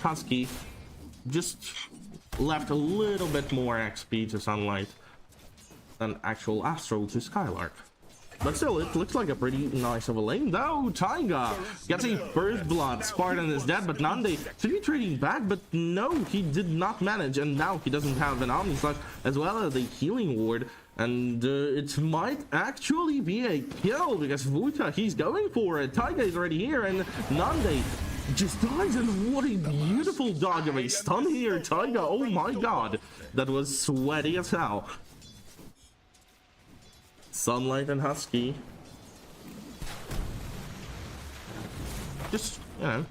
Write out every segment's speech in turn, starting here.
Husky just left a little bit more XP to Sunlight than actual Astral to Skylark. But still, it looks like a pretty nice of a lane, though. Taiga gets a first blood. Spartan is dead, but Nande should be trading back, but no, he did not manage, and now he doesn't have an Omni Slash as well as a healing ward, and it might actually be a kill, because Vuta, he's going for it. Taiga is already here, and Nande just dies, and what a beautiful dog of a stun here, Taiga. Oh my god, that was sweaty as hell. Sunlight and Husky just, you know,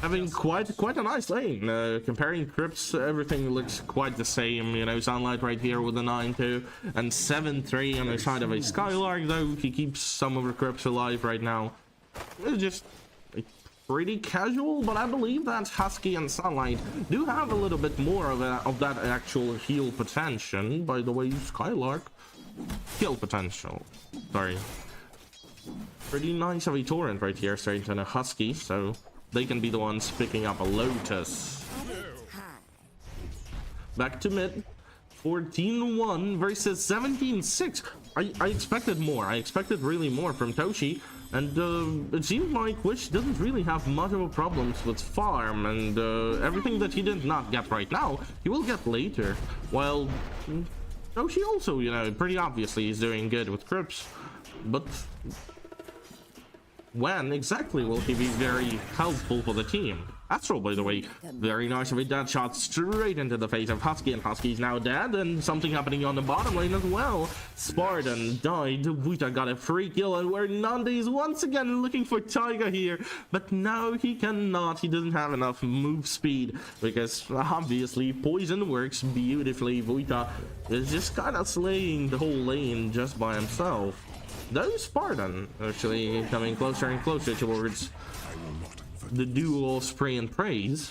having quite a nice lane. Comparing Crypts, everything looks quite the same. You know, Sunlight right here with a 9-2 and 7-3 on the side of a Skylark, though he keeps some of the Crypts alive right now. It's just pretty casual, but I believe that Husky and Sunlight do have a little bit more of that actual heal potential. By the way, Skylark kill potential, sorry. Pretty nice of a torrent right here, straight to a Husky, so they can be the ones picking up a Lotus. Back to mid, 14-1 versus 17-6. I expected more. I expected really more from Toshi, and it seems like Wish doesn't really have much of a problems with farm, and everything that he did not get right now, he will get later. While Toshi also, you know, pretty obviously is doing good with Crypts, but when exactly will he be very helpful for the team? Astral, by the way, very nice of a dead shot straight into the face of Husky, and Husky's now dead, and something happening on the bottom lane as well. Spartan died, Vuta got a free kill, and where Nande is once again looking for Taiga here, but no, he cannot. He doesn't have enough move speed, because obviously Poison works beautifully. Vuta is just kind of slaying the whole lane just by himself. Though Spartan actually coming closer and closer towards the dual spray and praise,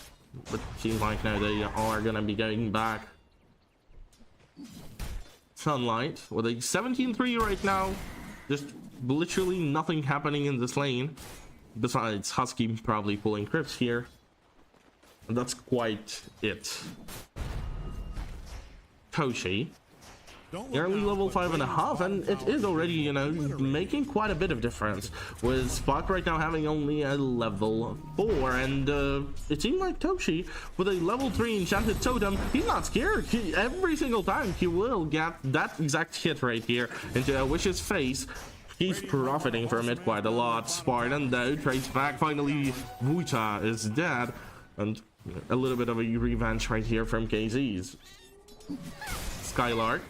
but seems like now they are gonna be going back. Sunlight with a 17-3 right now, just literally nothing happening in this lane besides Husky probably pulling Crypts here, and that's quite it. Toshi nearly level 5.5, and it is already, you know, making quite a bit of difference, with Spot right now having only a level 4, and it seems like Toshi with a level 3 enchanted totem, he's not scared. Every single time he will get that exact hit right here into Wish's face. He's profiting from it quite a lot. Spartan though trades back. Finally Vuta is dead, and a little bit of a revenge right here from KZ's. Skylark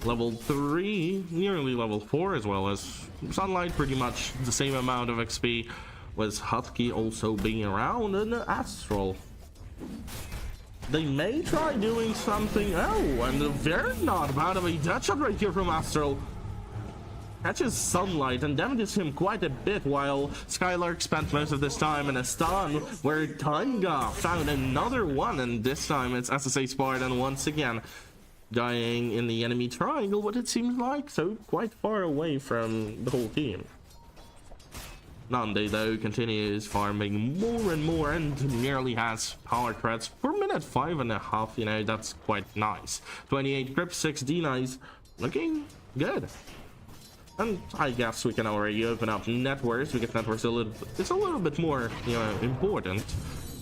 level 3, nearly level 4, as well as Sunlight, pretty much the same amount of XP, with Husky also being around, and Astral. They may try doing something. Oh, and very not bad of a dead shot right here from Astral. Catches Sunlight and damages him quite a bit, while Skylark spent most of this time in a stun, where Taiga found another one, and this time it's SSA Spartan once again dying in the enemy triangle, what it seems like, so quite far away from the whole team. Nande though continues farming more and more, and nearly has power threats for minute 5.5. You know, that's quite nice. 28 Crypt, 6 denies, looking good. And I guess we can already open up networks, because networks it's a little bit more, you know, important,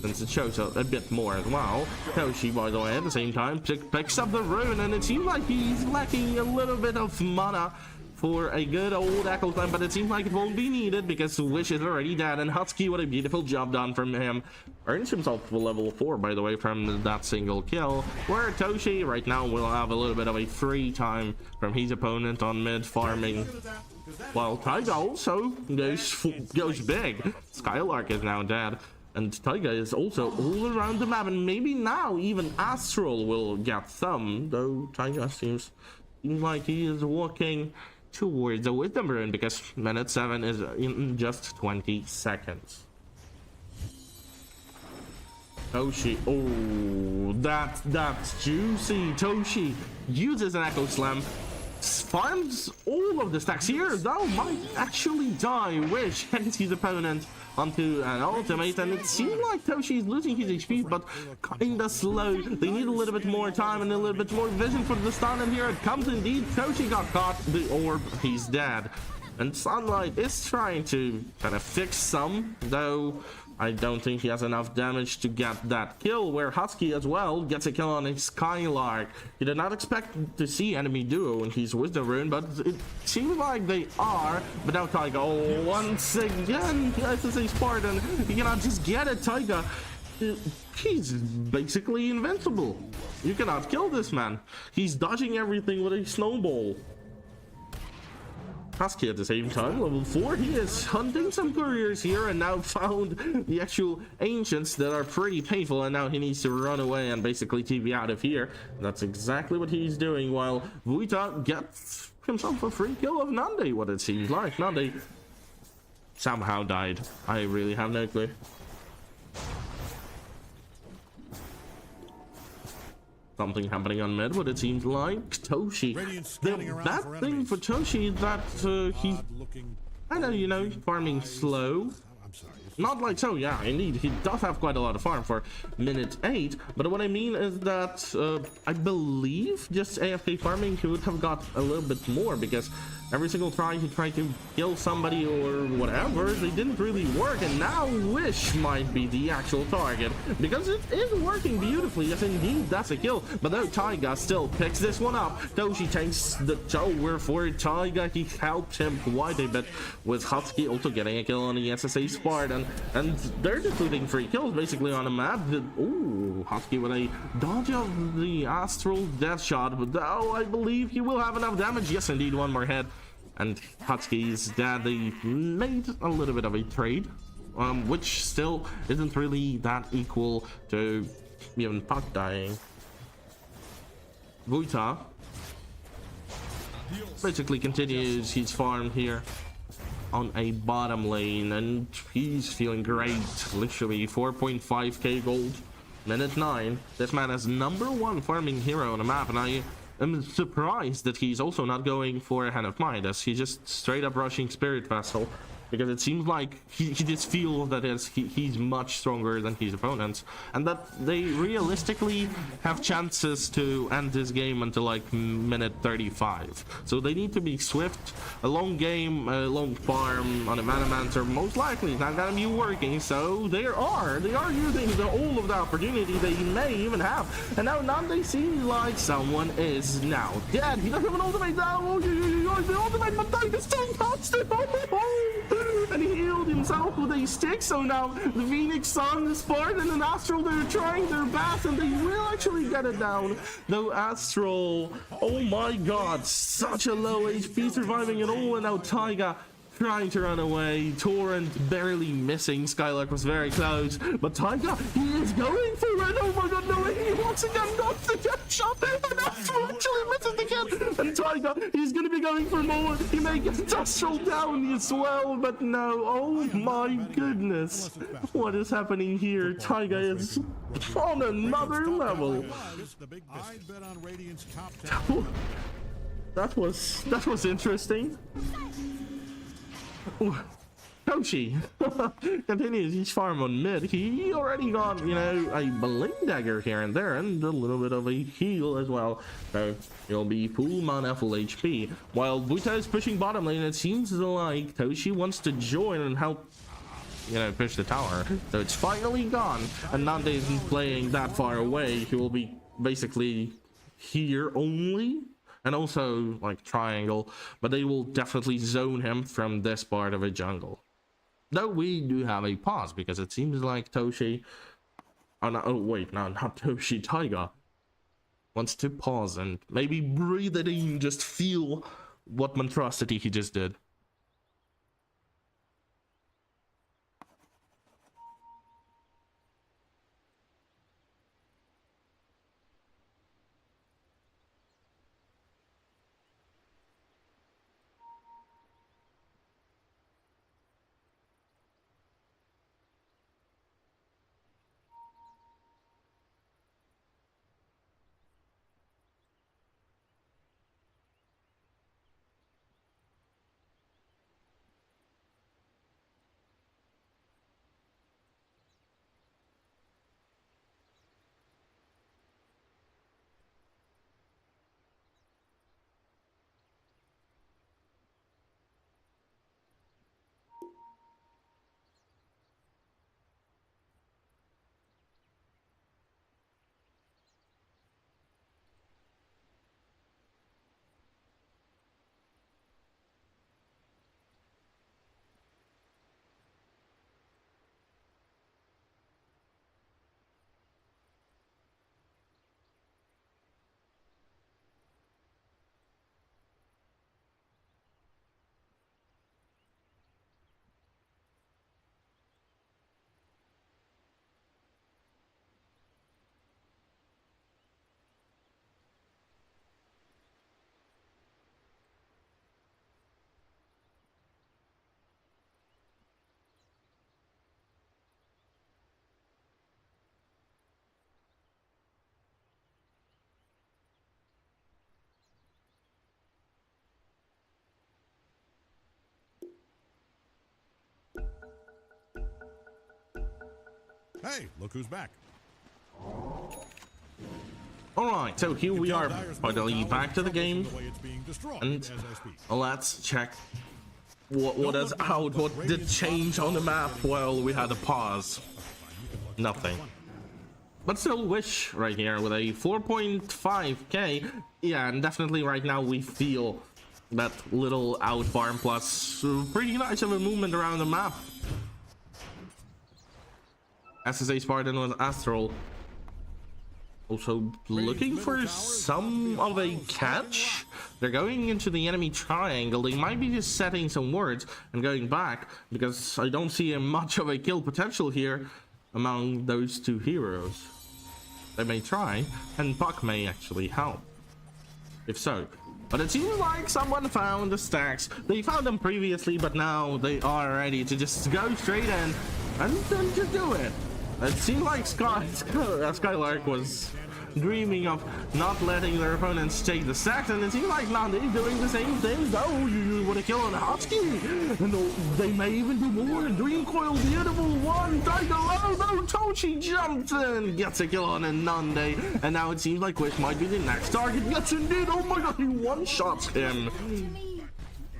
since it shows a bit more as well. Toshi, by the way, at the same time picks up the rune, and it seems like he's lacking a little bit of mana for a good old Echo Climb, but it seems like it won't be needed because Wish is already dead, and Husky, what a beautiful job done from him. Earns himself a level 4, by the way, from that single kill, where Toshi right now will have a little bit of a free time from his opponent on mid farming, while Taiga also goes big. Skylark is now dead, and Taiga is also all around the map, and maybe now even Astral will get some, though Taiga seems like he is walking towards the Wisdom Rune, because minute 7 is in just 20 seconds. Toshi, oh, that's juicy. Toshi uses an Echo Slam, farms all of the stacks here, though might actually die. Wish hits his opponent onto an ultimate, and it seems like Toshi is losing his HP, but kinda slow. They need a little bit more time and a little bit more vision for the stun, and here it comes indeed. Toshi got caught, the orb, he's dead. And Sunlight is trying to kind of fix some, though I don't think he has enough damage to get that kill, where Husky as well gets a kill on a Skylark. He did not expect to see enemy duo when he's Wisdom Rune, but it seems like they are. But now Taiga, oh, once again, SSA Spartan, he cannot just get it. Taiga, he's basically invincible. You cannot kill this man. He's dodging everything with a snowball. Husky at the same time, level 4, he is hunting some couriers here and now found the actual ancients that are pretty painful, and now he needs to run away and basically TP out of here. That's exactly what he's doing, while Vuita gets himself a free kill of Nande, what it seems like. Nande somehow died. I really have no clue. Something happening on mid, what it seems like. Toshi, the bad thing for Toshi is that he, I know, you know, farming slow. Not like so, yeah, indeed, he does have quite a lot of farm for minute 8, but what I mean is that I believe just AFK farming he would have got a little bit more, because every single try he tried to kill somebody or whatever, they didn't really work, and now Wish might be the actual target, because it is working beautifully. Yes, indeed, that's a kill, but though Taiga still picks this one up, Toshi takes the tower for Taiga. He helped him quite a bit, with Husky also getting a kill on the SSA Spartan, and they're including 3 kills basically on a map. Ooh, Husky with a dodge of the Astral Death Shot, but oh, I believe he will have enough damage. Yes, indeed, one more hit. And Hutski's dad, they made a little bit of a trade, which still isn't really that equal to even Puck dying. Vuita basically continues his farm here on a bottom lane, and he's feeling great. Literally 4.5k gold, minute 9. This man is #1 farming hero on the map, and I'm surprised that he's also not going for a Hand of Midas. He's just straight up rushing Spirit Vessel, because it seems like he just feels that he's much stronger than his opponents, and that they realistically have chances to end this game until like minute 35. So they need to be swift. A long game, a long farm on a Manamancer most likely is not gonna be working, so they are using all of the opportunity they may even have. And now Nande seems like someone is now dead. He doesn't have an ultimate now. Oh, the ultimate, but Tiger still touched it. And he healed himself with a stick. So now the Phoenix Sun, the Spartan, and Astral, they're trying their best, and they will actually get it down. Though Astral, oh my god, such a low HP, surviving it all, and now Taiga trying to run away. Torrent barely missing. Skylark was very close, but Taiga, he is going for it. Oh my god, no, he once again got the death shot, and Astral actually misses the kill. And Taiga, he's gonna be going for more. He may get Astral down as well, but no. Oh my goodness, what is happening here? Taiga is on another level. That was interesting. Toshi continues his farm on mid. He already got, you know, a Bling Dagger here and there, and a little bit of a heal as well. So he'll be full mana, full HP. While Vuita is pushing bottom lane, it seems like Toshi wants to join and help, you know, push the tower. So it's finally gone, and Nande isn't playing that far away. He will be basically here only. And also like triangle, but they will definitely zone him from this part of a jungle. Though we do have a pause, because it seems like Toshi, oh wait, no, not Toshi, Taiga wants to pause and maybe breathe it in, just feel what monstrosity he just did. Hey, look who's back. Alright, so here we are, finally back to the game, and let's check what did change on the map while we had a pause. Nothing. But still Wish right here with a 4.5k. Yeah, and definitely right now we feel that little out farm plus pretty nice of a movement around the map. SSA Spartan with Astral. Also looking for some of a catch. They're going into the enemy triangle. They might be just setting some words and going back, because I don't see much of a kill potential here among those two heroes. They may try, and Puck may actually help, if so. But it seems like someone found the stacks. They found them previously, but now they are ready to just go straight in and then just do it. It seemed like Skylark was dreaming of not letting their opponents take the stacks, and it seems like Nandi doing the same thing. Oh, you want to kill on Husky, and they may even do more. Dream Coil, beautiful one, Tiger low, no, Tochi jumps in, gets a kill on Nandi, and now it seems like Wish might be the next target. Yes indeed, oh my god, he one-shots him.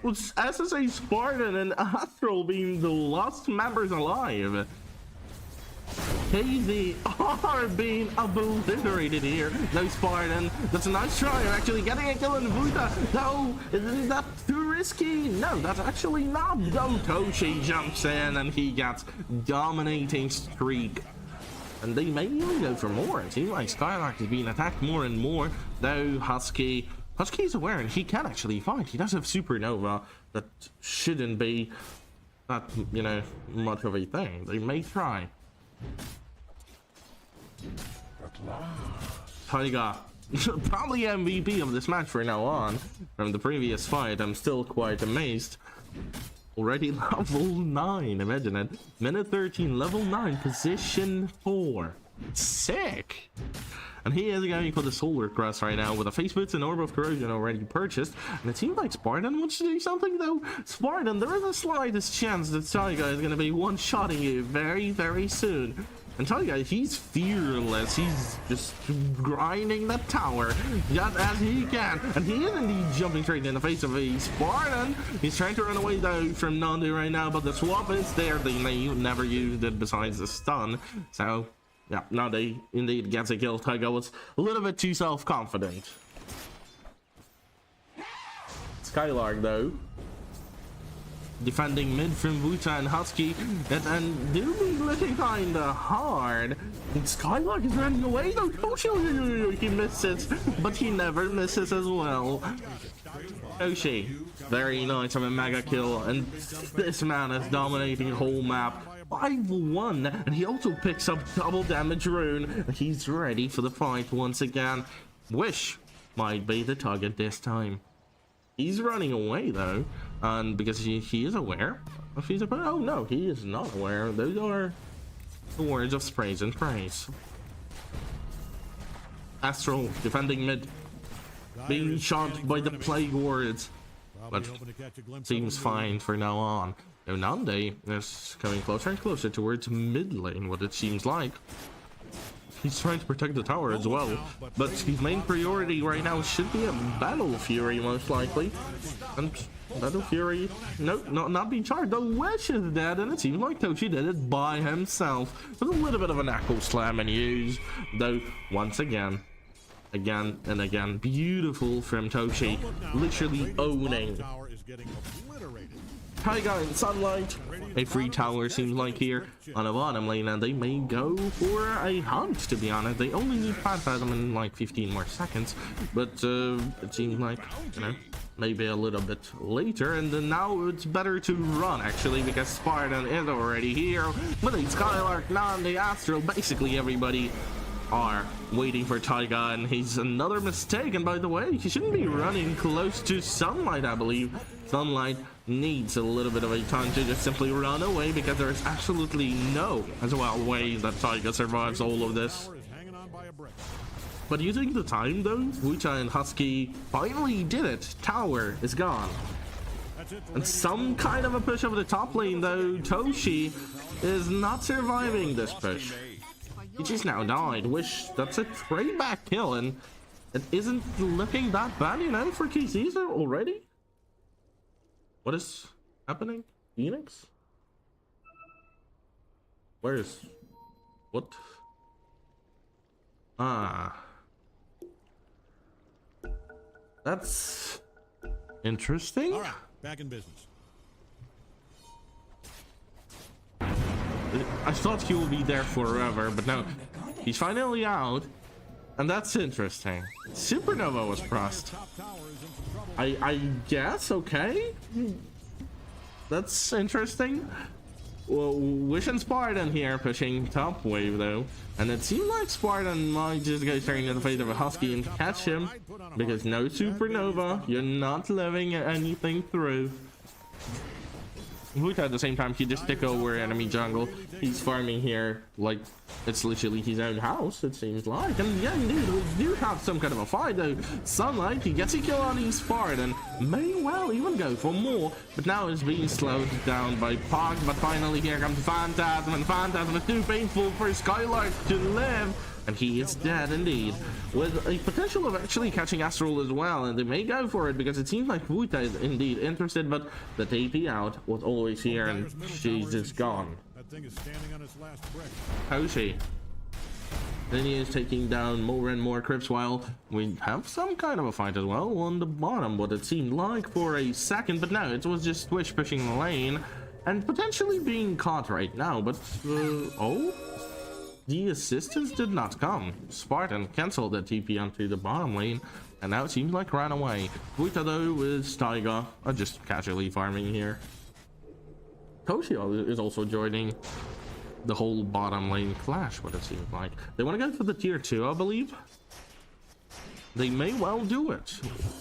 With SSA Spartan and Astral being the last members alive. KZ are being obliterated here. No Spartan. That's a nice try. Actually getting a kill in Vuta. No, is that too risky? No, that's actually not. No, Toshi jumps in and he gets dominating streak. And they may even go for more. It seems like Skylark is being attacked more and more. Though Husky's aware and he can actually fight. He does have Supernova. That shouldn't be that, you know, much of a thing. They may try. Taiga, probably MVP of this match for now on. From the previous fight, I'm still quite amazed. Already level 9, imagine it. Minute 13, level 9, position 4. Sick! And he is going for the Solar Crest right now with a Face Boots and Orb of Corrosion already purchased. And it seems like Spartan wants to do something though. Spartan, there is a slightest chance that Taiga is going to be one-shotting you very, very soon. And Taiga, he's fearless. He's just grinding that tower just as he can. And he is indeed jumping straight in the face of a Spartan. He's trying to run away though from Nandi right now, but the swap is there. They never used it besides the stun. So yeah, Nandi indeed gets a kill. Taiga was a little bit too self-confident. Skylark though, defending mid from Vuta and Husky, and do be looking kinda hard. And Skylark is running away though. Oh, he misses, but he never misses as well. Yoshi, very nice of a mega kill, and this man is dominating the whole map. 5-1, and he also picks up double damage rune. He's ready for the fight once again. Wish might be the target this time. He's running away though, and because he is aware of his opponent. Oh no, he is not aware. Those are the words of praise and praise. Astral defending mid, being shot by the plague wards, but seems fine for now on. Now Nandi is coming closer and closer towards mid lane, what it seems like. He's trying to protect the tower as well, but his main priority right now should be a Battle Fury most likely. And Battle Fury, nope, not being charged. The Wish is dead, and it seems like Toshi did it by himself. With a little bit of an echo slam and use, though once again and again, beautiful from Toshi, literally owning. Taiga in Sunlight, a free tower seems like here on a bottom lane, and they may go for a hunt, to be honest. They only need Phantasm in like 15 more seconds, but it seems like, you know, maybe a little bit later, and then now it's better to run actually, because Spartan is already here with a Skylark, Nandi, Astral, basically everybody are waiting for Taiga, and he's another mistake. And by the way, he shouldn't be running close to Sunlight, I believe. Sunlight needs a little bit of a time to just simply run away, because there is absolutely no way that Taiga survives all of this. But using the time though, Vuta and Husky finally did it. Tower is gone. And some kind of a push over the top lane though. Toshi is not surviving this push. He just now died. Wish, that's a straight back kill, and it isn't looking that bad, you know, for KC's already. What is happening? Phoenix? Where's... what? Ah. That's interesting. All right, back in business. I thought he would be there forever, but no, he's finally out, and that's interesting. Supernova was pressed. I guess, okay. That's interesting. Well, Wish and Spartan here pushing top wave though, and it seemed like Spartan might just go straight into the face of a Husky and catch him, because no Supernova, you're not living anything through. At the same time, he just took over enemy jungle. He's farming here like it's literally his own house, it seems like. And yeah, indeed, we do have some kind of a fight though. Sunlight, he gets a kill on his part and may well even go for more, but now it's being slowed down by Pog. But finally here comes Phantasm, and Phantasm is too painful for Skylark to live, and he is dead indeed, with a potential of actually catching Astral as well, and they may go for it because it seems like Wuta is indeed interested, but the TP out was always here and she's just gone. That thing is standing on its last brick. Hoshi. Then he is taking down more and more Crips while we have some kind of a fight as well on the bottom, what it seemed like for a second, but no, it was just Swish pushing the lane and potentially being caught right now, but oh? The assistance did not come. Spartan canceled the TP onto the bottom lane, and now it seems like ran away. Wuta though with Taiga are just casually farming here. Toshio is also joining the whole bottom lane clash, what it seems like. They want to go for the tier 2, I believe. They may well do it.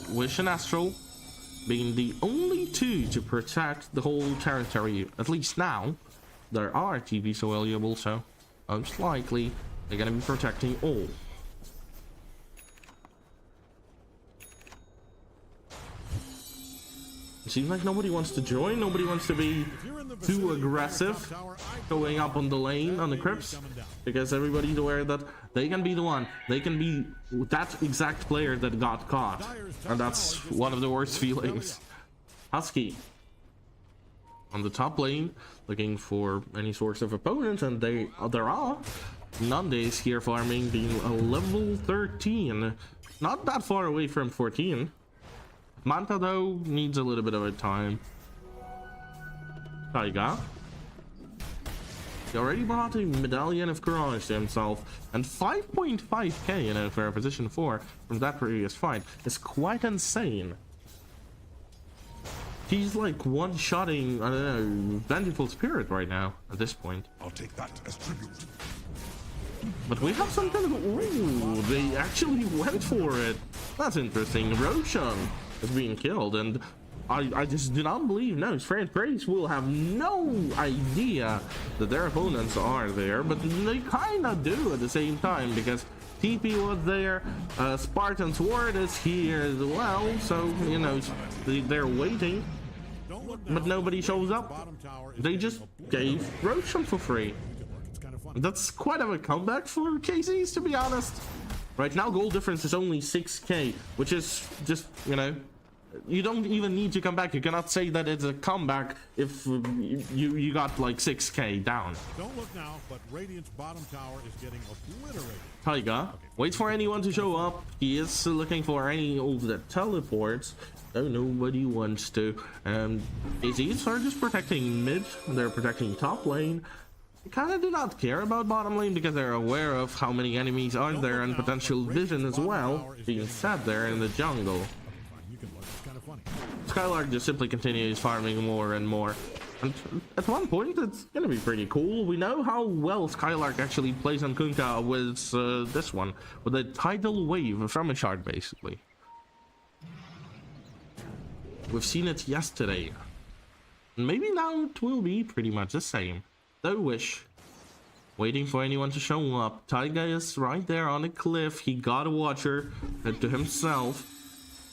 Wish and Astral being the only two to protect the whole territory, at least now. There are TP so valuable, so most likely they're gonna be protecting all. It seems like nobody wants to join, nobody wants to be too aggressive going up on the lane on the Crips, because everybody's aware that they can be the one, they can be that exact player that got caught, and that's one of the worst feelings. Husky on the top lane looking for any source of opponents, and there are Nande's here farming, being a level 13, not that far away from 14. Manta though needs a little bit of a time. Taiga, he already brought a medallion of courage to himself, and 5.5k, you know, for a position 4 from that previous fight is quite insane. He's like one-shotting, I don't know, Vengeful Spirit right now at this point. I'll take that as tribute. But we have some kind of... ooh, they actually went for it. That's interesting. Roshan is being killed, and I just do not believe, no, Strand Praise will have no idea that their opponents are there, but they kind of do at the same time, because TP was there, Spartan's Ward is here as well, so, you know, they're waiting, but nobody shows up. They just gave Roshan for free. That's quite of a comeback for KCs, to be honest. Right now, goal difference is only 6k, which is just, you know, you don't even need to come back. You cannot say that it's a comeback if you got like 6k down. Don't look now, but Radiant's bottom tower is getting obliterated. Taiga waits for anyone to show up. He is looking for any of the teleports. No, nobody wants to. AZs are just protecting mid. They're protecting top lane. They kind of do not care about bottom lane because they're aware of how many enemies are there and potential vision as well being set there in the jungle. Skylark just simply continues farming more and more, and at one point it's gonna be pretty cool. We know how well Skylark actually plays on Kunkka with this one, with a tidal wave from a shard basically. We've seen it yesterday, and maybe now it will be pretty much the same. Though Wish waiting for anyone to show up. Taiga is right there on the cliff. He got a watcher to himself.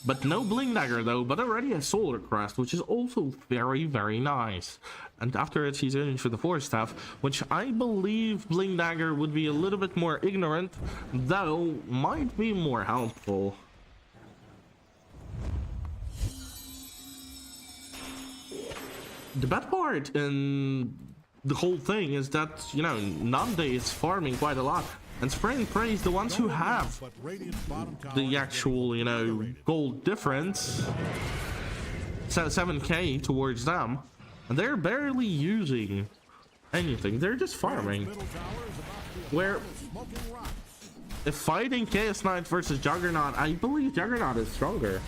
But no Bling Dagger though, but already a Solar Crest, which is also very, very nice. And after it, he's in for the Force Staff, which I believe Bling Dagger would be a little bit more ignorant, though might be more helpful. The bad part in the whole thing is that, you know, Nande is farming quite a lot. And Spring Praise, the ones who have the actual, you know, gold difference, 7k towards them, and they're barely using anything. They're just farming. Where if fighting Chaos Knight versus Juggernaut, I believe Juggernaut is stronger.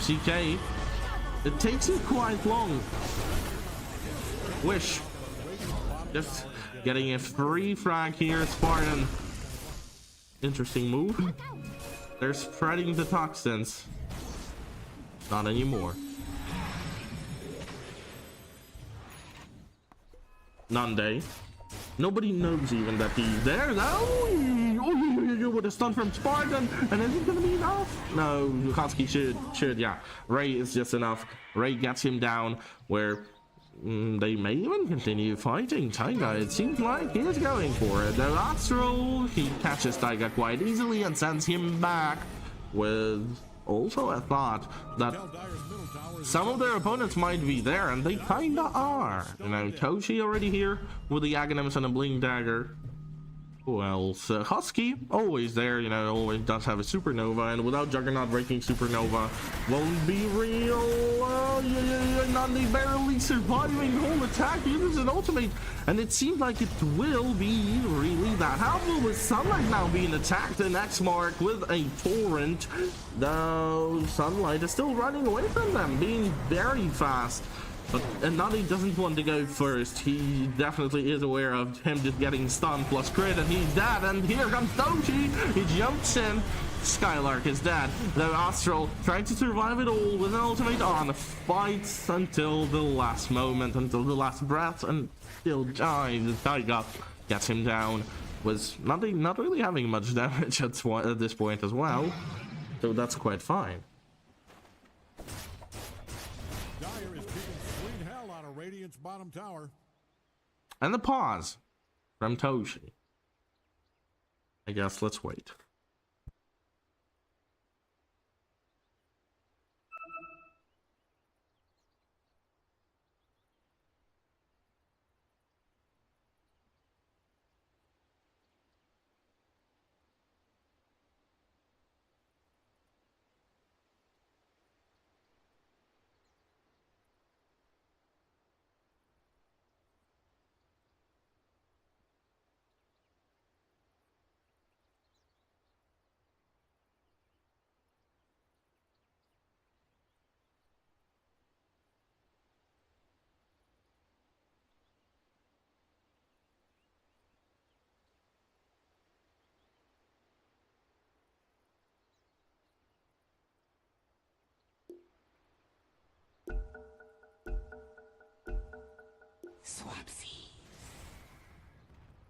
CK, it takes you quite long. Wish. Just getting a free frag here, Spartan. Interesting move. They're spreading the toxins. Not anymore. Nande. Nobody knows even that he's there. Oh, with a stun from Spartan, and is it gonna be enough? No, Lukaski should, yeah. Ray is just enough. Ray gets him down, where they may even continue fighting Taiga. It seems like he is going for it. The Astral, he catches Taiga quite easily and sends him back with also a thought that some of their opponents might be there, and they kinda are. You know, Toshi already here with the Aghanims and a Bling Dagger. Who else? Husky, always there, you know, always does have a Supernova, and without Juggernaut breaking Supernova, won't be real. Nandi barely surviving the whole attack, uses an ultimate, and it seems like it will be really that helpful with Sunlight now being attacked in X Mark with a Torrent, though Sunlight is still running away from them, being very fast. But Nani doesn't want to go first. He definitely is aware of him just getting stunned plus crit, and he's dead. And here comes Toshi. He jumps in. Skylark is dead. The Astral trying to survive it all with an ultimate on. Fights until the last moment, until the last breath, and still dies. Taiga gets him down. Was not really having much damage at this point as well, so that's quite fine. Radiant's bottom tower. And the pause from Toshi. I guess let's wait.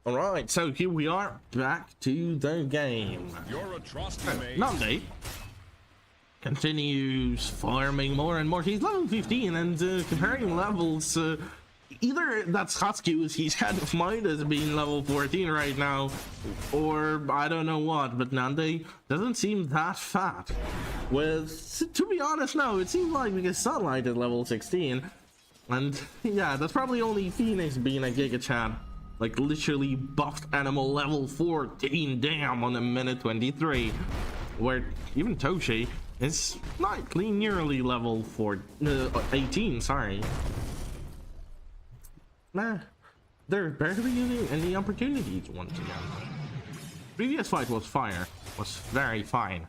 Alright, so here we are, back to the game. Nande continues farming more and more. He's level 15 and comparing levels, either that's Husky, he's kind of mind as being level 14 right now, or I don't know what, but Nande doesn't seem that fat. With, to be honest, no, it seems like because Sunlight is level 16, and yeah, that's probably only Phoenix being a Giga Chat. Like literally buffed animal level 14, damn, on a minute 23, where even Toshi is slightly nearly level 18, sorry. Nah, they're barely using any opportunities once again. Previous fight was fire, was very fine,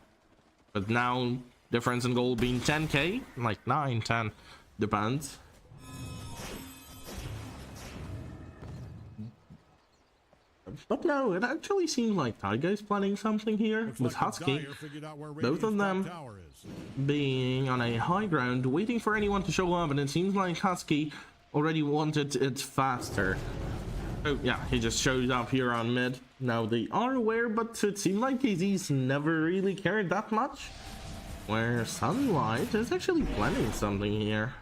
but now difference in gold being 10k, like 9, 10, depends. But no, it actually seems like Taiga is planning something here with Husky. Both of them being on a high ground, waiting for anyone to show up, and it seems like Husky already wanted it faster. Oh yeah, he just shows up here on mid. Now they are aware, but it seems like KZ's never really cared that much. where Sunlight is actually planning something here.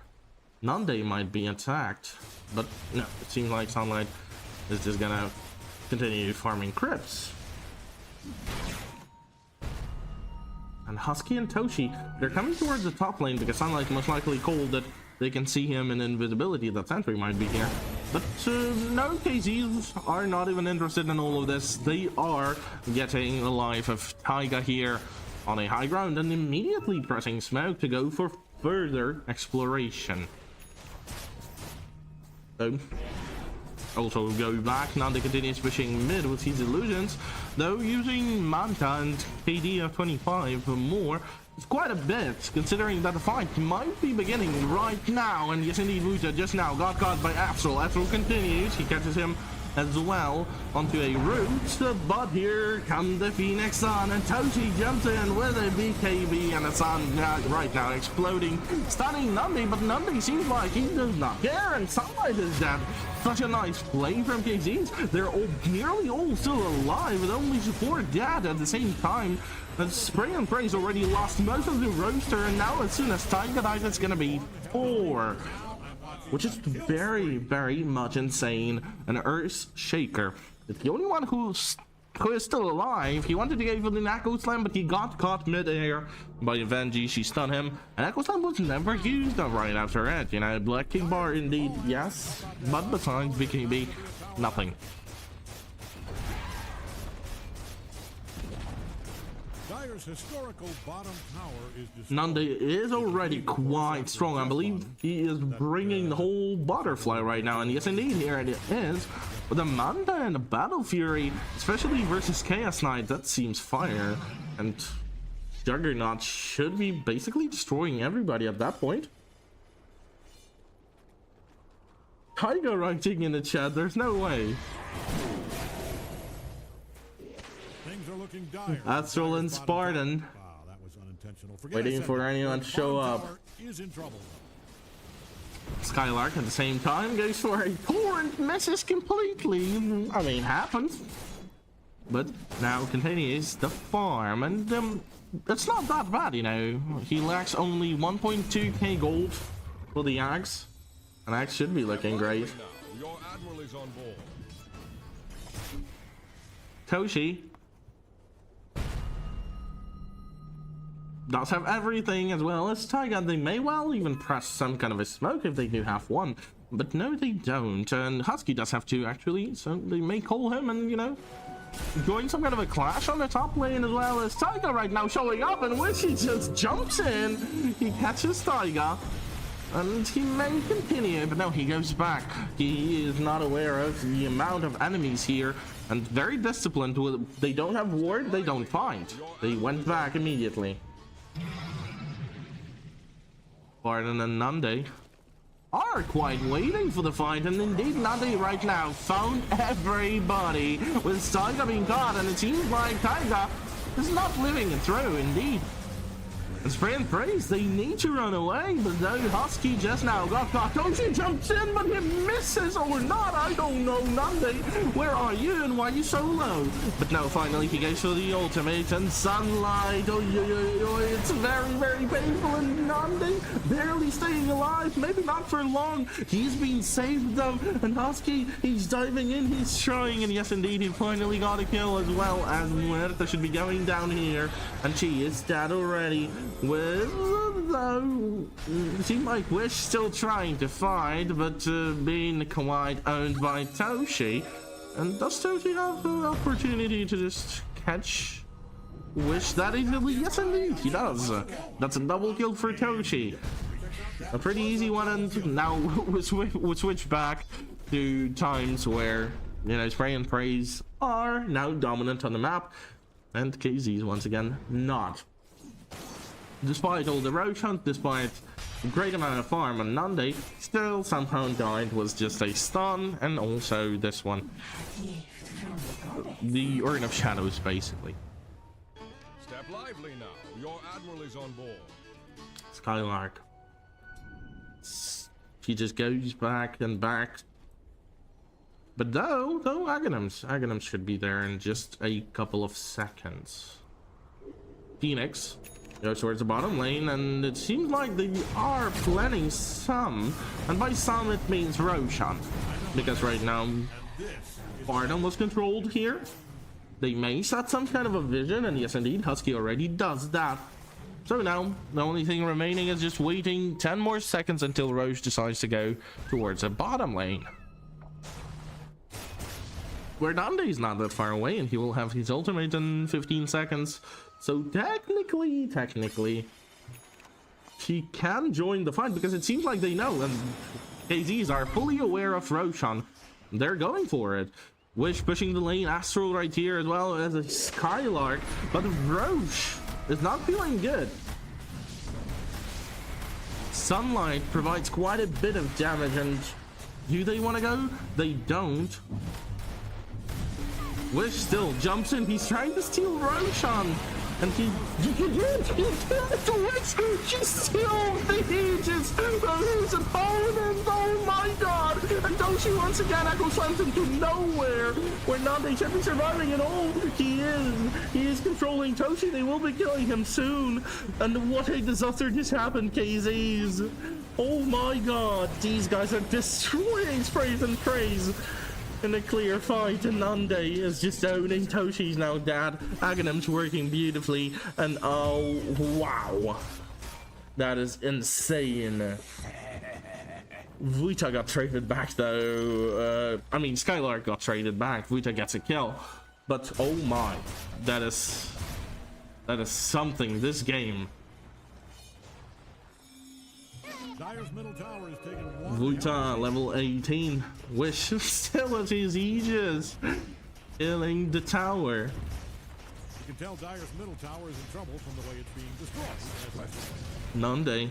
Nande might be attacked, but no, it seems like Sunlight is just gonna continue farming crypts. And Husky and Toshi, they're coming towards the top lane because Sunlight most likely called that they can see him in invisibility, that Sentry might be here. But no, KZs are not even interested in all of this. They are getting the life of Taiga here on a high ground and immediately pressing smoke to go for further exploration. So, also go back. Now they continues pushing mid with his illusions, though using Manta and KD of 25 more. It's quite a bit, considering that the fight might be beginning right now. And yes, indeed, Wuta just now got caught by Astral. Astral continues. He catches him as well onto a root. But here comes the Phoenix Sun, and Toshi jumps in with a BKB, and the Sun right now exploding, stunning Nandi. But Nandi seems like he does not care, and Sunlight is dead. Such a nice play from KZs. They're nearly all still alive, with only 4 dead at the same time. And Spray and Pray's already lost most of the roster, and now as soon as Tiger dies, it's gonna be 4. Which is very, very much insane. An Earth Shaker. It's the only one who is still alive. He wanted to go for the Echo Slam, but he got caught mid-air by Venji. She stunned him. And Echo Slam was never used right after it. You know, Black King Bar indeed, yes. But besides BKB, nothing. Historical bottom tower is Nande is already quite strong. I believe he is bringing the whole butterfly right now, and yes indeed, here it is with the Manta and the Battle Fury, especially versus Chaos Knight. That seems fire, and Juggernaut should be basically destroying everybody at that point. Tiger writing in the chat, there's no way. Astral and Spartan. Wow, that was unintentional. Waiting for anyone to show up. Skylark at the same time goes for a torrent, misses completely. I mean, happens. But now continues the farm, and it's not that bad, you know. He lacks only 1.2k gold for the axe, and axe should be looking great. Toshi does have everything as well as Taiga. They may well even press some kind of a smoke if they do have one, but no, they don't. And Husky does have 2 actually, so they may call him and, you know, join some kind of a clash on the top lane, as well as Taiga right now showing up, and when he just jumps in, he catches Taiga. And he may continue, but no, he goes back. He is not aware of the amount of enemies here, and very disciplined. They don't have ward, they don't fight. They went back immediately. Spartan and Nande are quite waiting for the fight, and indeed Nande right now found everybody with Taiga being caught, and it seems like Taiga is not living it through indeed. And Spray and Praise, they need to run away, but though Husky just now got caught. Toshi jumps in, but he misses or not, I don't know. Nande, where are you and why are you so low? But no, finally he goes for the ultimate, and Sunlight, it's very, very painful, and Nande barely staying alive, maybe not for long. He's been saved though, and Husky, he's diving in, he's trying, and yes indeed, he finally got a kill, as well as Muerta should be going down here, and she is dead already. With, though, seems like Wish still trying to fight, but being quite owned by Toshi. And does Toshi have the opportunity to just catch Wish that easily? Yes, indeed, he does. That's a double kill for Toshi. A pretty easy one, and now we switch back to times where, you know, Spray and Praise are now dominant on the map, and KZ's once again not. Despite all the roach hunt, despite a great amount of farm, and Nande still somehow died was just a stun, and also this one. The Urn of Shadows, basically. Step lively now. Your admiral is on board. Skylark. He just goes back and back. But though Aghanim's should be there in just a couple of seconds. Phoenix Goes towards the bottom lane, and it seems like they are planning some, and by some it means Roshan, because right now Barnum was controlled here. They may set some kind of a vision, and yes indeed, Husky already does that. So now the only thing remaining is just waiting 10 more seconds until Roche decides to go towards the bottom lane, where Nande's not that far away, and he will have his ultimate in 15 seconds. So technically, he can join the fight, because it seems like they know, and KZs are fully aware of Roshan. They're going for it. Wish pushing the lane, Astral right here, as well as a Skylark, but Roche is not feeling good. Sunlight provides quite a bit of damage, and do they want to go? They don't. Wish still jumps in. He's trying to steal Roshan, and he still reaches his opponent. Oh my god! And Toshi once again echo slams into nowhere, where Nande should be surviving at all. He is controlling Toshi. They will be killing him soon. And what a disaster just happened, KZs. Oh my god, these guys are destroying sprays and praise in a clear fight, and Nande is just owning Toshi's now dad. Aghanim's working beautifully, and oh wow, that is insane. Vuita got traded back though. I mean, Skylark got traded back. Vuita gets a kill, but oh my, that is something. This game. Dire's middle tower is taking one. Vuita level 18. Wish still as his Aegis, killing the tower. You can tell Dire's middle tower is in trouble from the way it's being destroyed. Nande,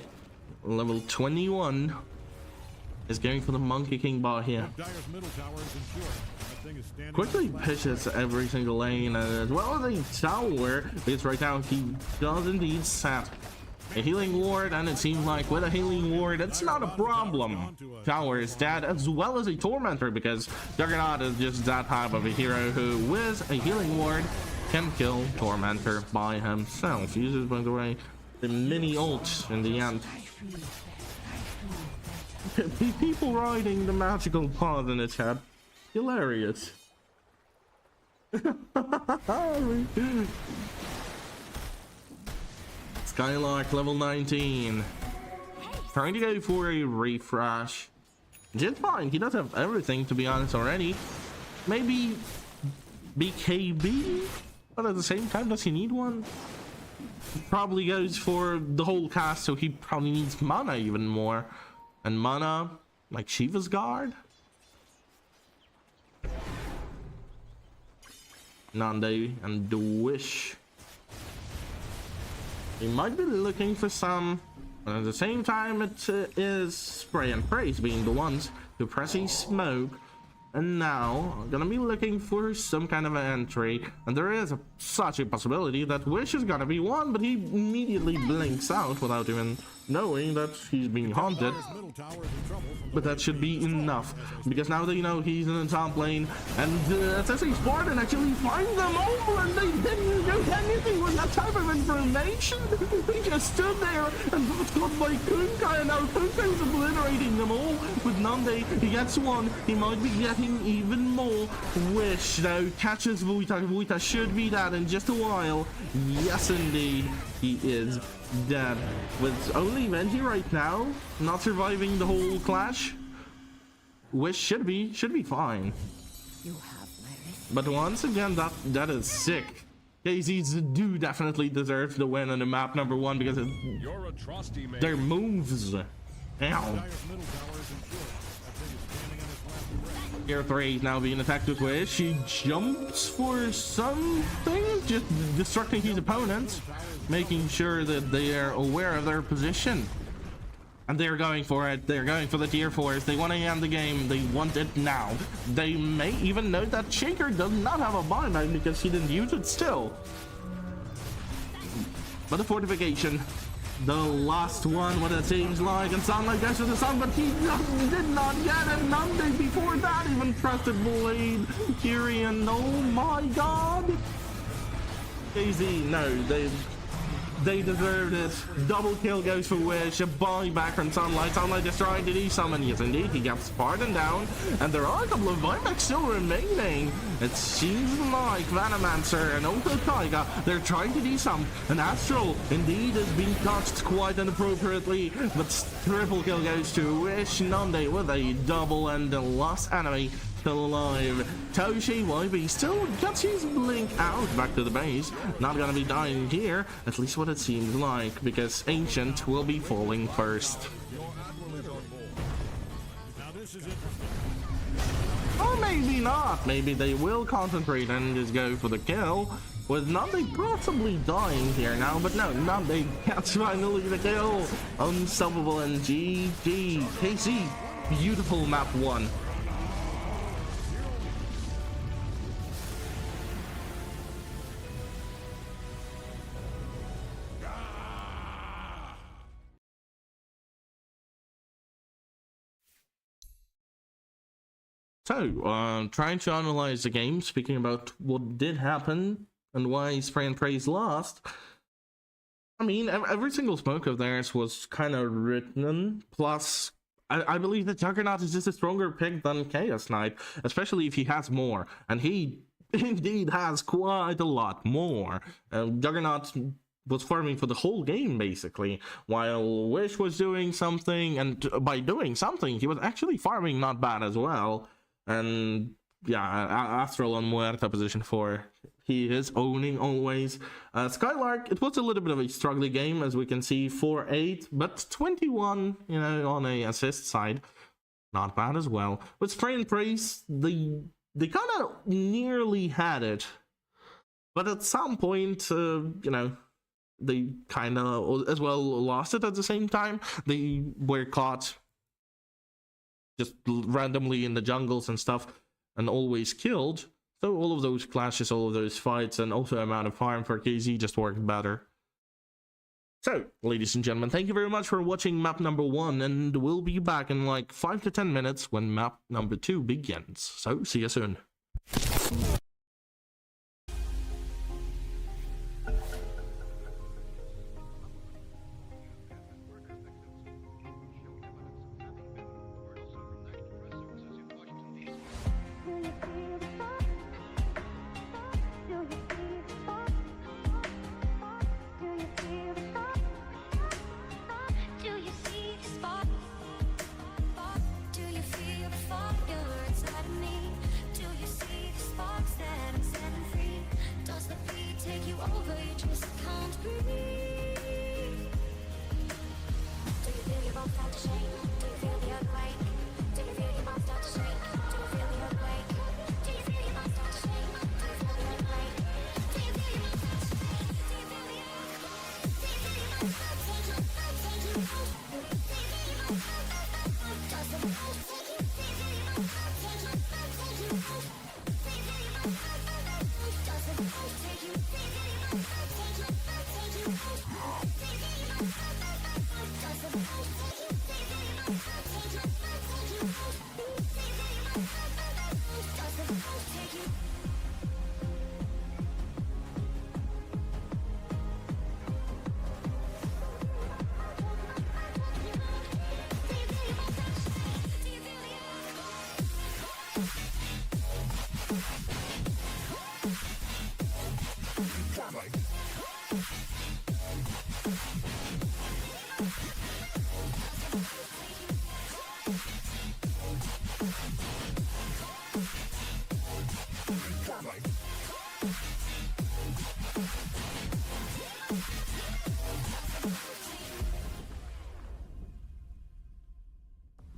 level 21, is going for the Monkey King bot here. Dire's middle tower is insured. That thing is standing Quickly pitches every single lane, as well as a tower, because right now he does indeed set a healing ward, and it seems like with a healing ward it's not a problem. Tower is dead, as well as a tormentor, because Juggernaut is just that type of a hero who with a healing ward can kill tormentor by himself. Uses, by the way, the mini ult in the end. People riding the magical pod in its head. Hilarious. Skylark level 19. Trying to go for a refresh. Just fine. He does have everything, to be honest, already. Maybe BKB, but at the same time, does he need one? He probably goes for the whole cast, so he probably needs mana even more. And mana, like Shiva's Guard. Nande and the Wish. He might be looking for some, but at the same time it is Spray and Praise being the ones who press a smoke. And now I'm gonna be looking for some kind of an entry, and there is such a possibility that Wish is gonna be one, but he immediately blinks out without even knowing that he's being haunted. But that should be enough, because now they know he's in the top lane, and SSA Spartan actually finds them all, and they didn't do anything with that type of information. They just stood there and got caught by Kunkai, and now Kunkai is obliterating them all. With Nande, he gets one, he might be getting even more. Wish though catches Vuita. Vuita should be dead in just a while. Yes indeed, he is dead. With only Venji right now not surviving the whole clash, Wish should be fine. But once again, that is sick. KZs do definitely deserve the win on the map number 1, because of their moves. Ow. Tier 3 now being attacked with Wish. She jumps for something, just destructing his opponents, making sure that they are aware of their position. And they're going for it. They're going for the tier 4s. They want to end the game. They want it now. They may even note that Shaker does not have a buyback because he didn't use it still. But the fortification, the last one, what it seems like, and Sunlight goes to the sun, but he did not get it. Nande before that even trusted Blade. Kyrian, oh my god. KZ, no, They deserved it. Double kill goes for Wish. A buyback from Sunlight. Sunlight is trying to do summon. Yes, indeed. He gets Spartan down. And there are a couple of buybacks still remaining. It seems like Venomancer and also Taiga, they're trying to do some. And Astral, indeed, is being touched quite inappropriately. But triple kill goes to Wish. Nande with a double, and the last enemy still alive. Toshi YB still gets his blink out back to the base. Not gonna be dying here, at least what it seems like, because Ancient will be falling first. Now this is interesting. Or maybe not. Maybe they will concentrate and just go for the kill, with Nande possibly dying here now. But no, Nande gets finally the kill. Unstoppable and GG. KC, beautiful map 1. So, trying to analyze the game, speaking about what did happen and why Spray and Praise lost. I mean, every single smoke of theirs was kind of written, plus I believe that Juggernaut is just a stronger pick than Chaos Knight, especially if he has more, and he indeed has quite a lot more. Juggernaut was farming for the whole game, basically, while Wish was doing something, and by doing something, he was actually farming not bad as well. And yeah, Astral on Muerta position 4. He is owning always. Skylark, it was a little bit of a struggling game, as we can see, 4-8, but 21, you know, on a assist side. Not bad as well. With Spray and Praise, they kind of nearly had it. But at some point, you know, they kind of as well lost it at the same time. They were caught just randomly in the jungles and stuff, and always killed. So all of those clashes, all of those fights, and also amount of farm for KZ just worked better. So, ladies and gentlemen, thank you very much for watching map number 1, and we'll be back in like 5 to 10 minutes when map number 2 begins. So, see you soon.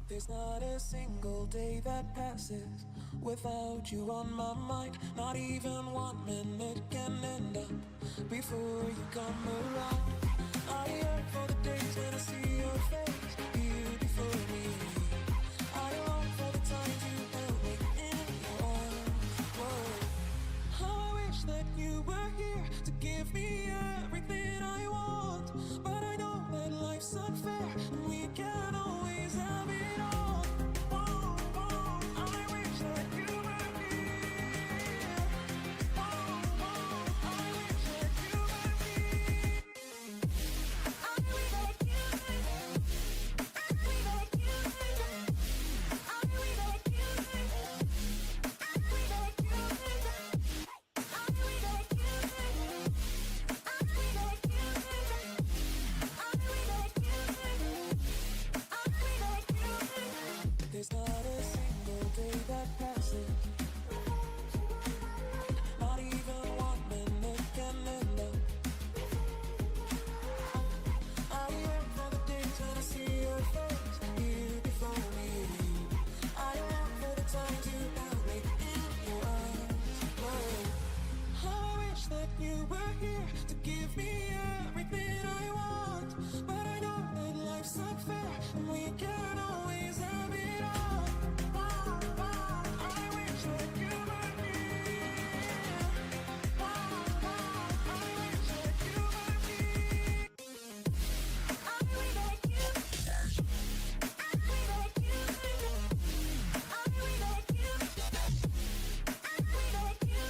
There's not a single day that passes without you on my mind. Not even 1 minute can end up before you come around. I yearn for the days when I see your face here before me. I long for the times you held me in your arms. Whoa. How I wish that you were here to give me everything I want. But I know that life's unfair and we can't always have it. you were here to give me everything I want. But I know that life's unfair and we can't always have it all. I wish that you were here. I wish that you were here. I wish that you. I wish that you. I wish that you.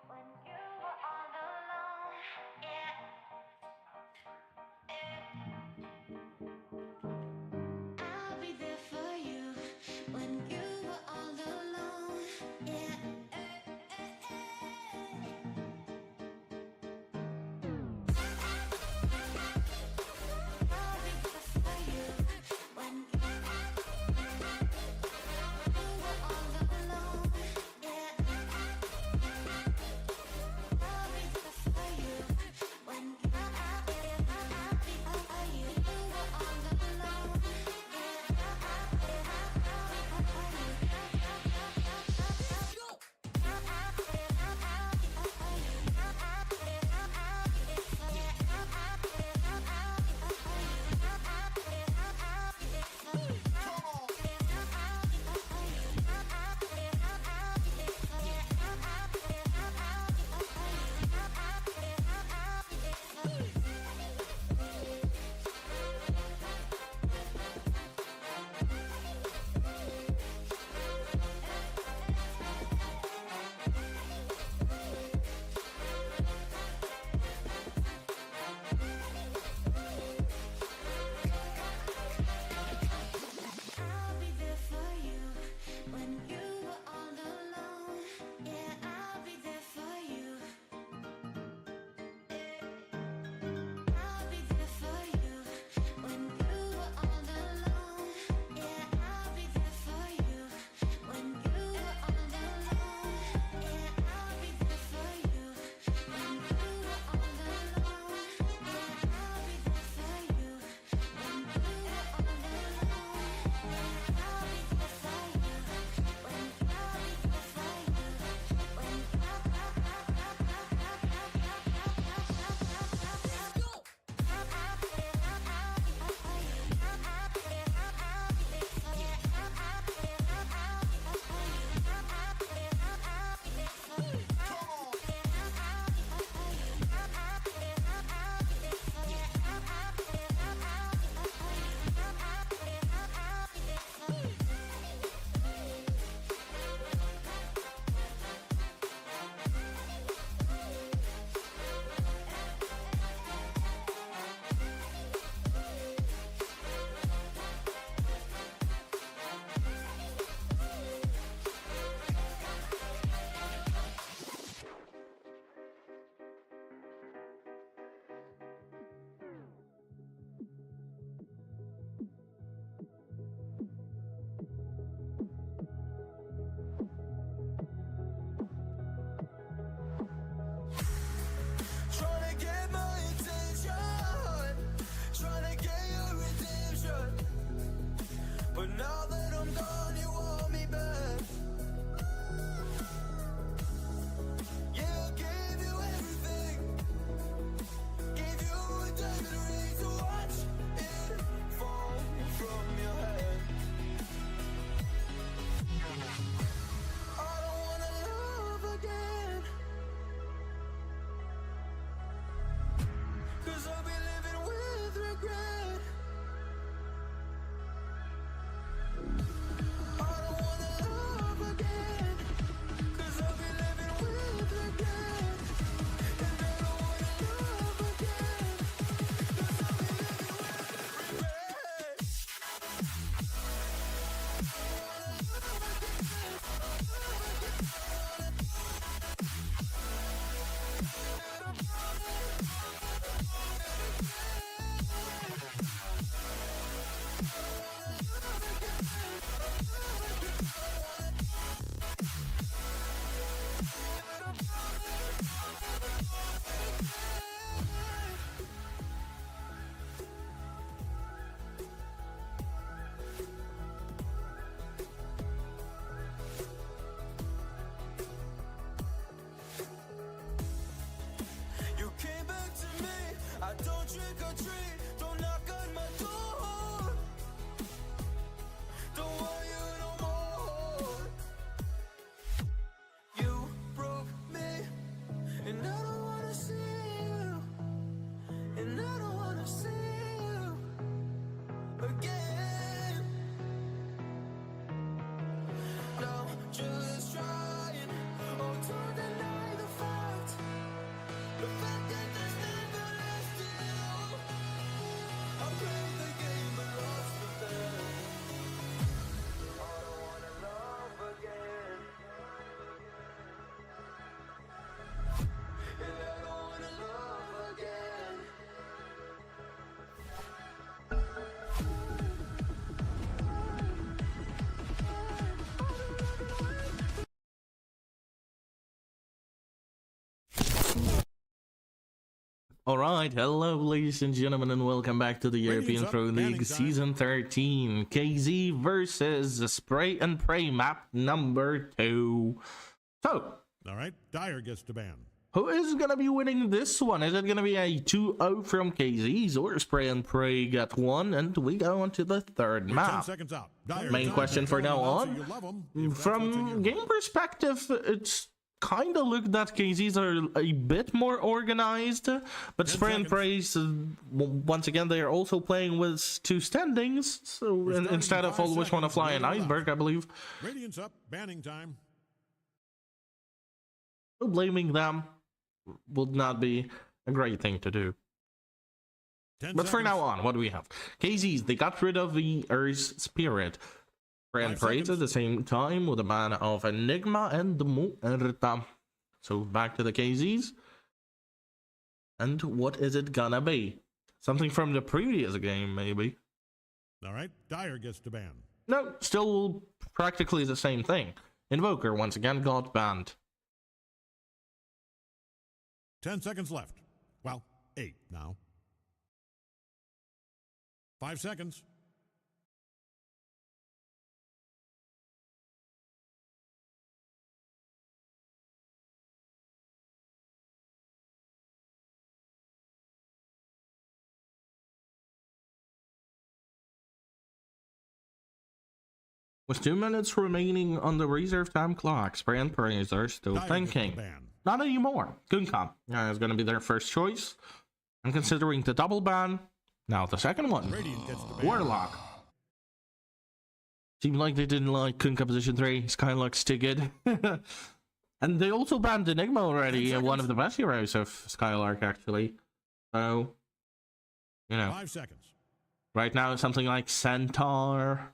When you were all alone, yeah. I'll be there for you when you were all alone, yeah. I'll be there for you when you were all alone, yeah. I'll be there for you when you were all alone, I'll be there for you when you were all alone. Yeah, I'll be there for you. I'll be there for you when you were all alone. Yeah, I'll be there for you when you were all alone. Yeah, I'll be there for you when you were all alone. Yeah, I'll be there for you when you were all alone. I'll be there for you when I'll be there for you when trying to get my attention, trying to get your redemption. But now that I'm gone, you want me back. Yeah, I gave you everything, gave you a diamond ring to watch it fall from your hand. I don't wanna love again, 'cause I'll be living with regret. All right, hello, ladies and gentlemen, and welcome back to the European Pro League Season 13. KZ versus Spray and Pray map number 2. So, all right, Dyer gets to ban. Who is going to be winning this one? Is it going to be a 2-0 from KZ's, or Spray and Pray get one, and we go on to the third map? 10 seconds out. Main question for now on. From game perspective, it's kind of look that KZs are a bit more organized, but Spray and Praise, once again, they are also playing with 2 standings, so instead of always want to fly an iceberg, I believe. Radiant's up, banning time. So blaming them would not be a great thing to do. But for now on, what do we have? KZs, they got rid of the Earth Spirit. And Praise at the same time with a ban of Enigma and Muerta. So back to the KZs. And what is it gonna be? Something from the previous game, maybe. All right, Dyer gets to ban. No, still practically the same thing. Invoker once again got banned. 10 seconds left. Well, 8 now. 5 seconds. With 2 minutes remaining on the reserve time clock, Spray and Praise are still thinking. Not anymore. Guncom is going to be their first choice. And considering the double ban, now the second one. Warlock. Seemed like they didn't like Kunkka position 3. Skylark's too good. And they also banned Enigma already, one of the best heroes of Skylark, actually. So, you know. 5 seconds. Right now, something like Centaur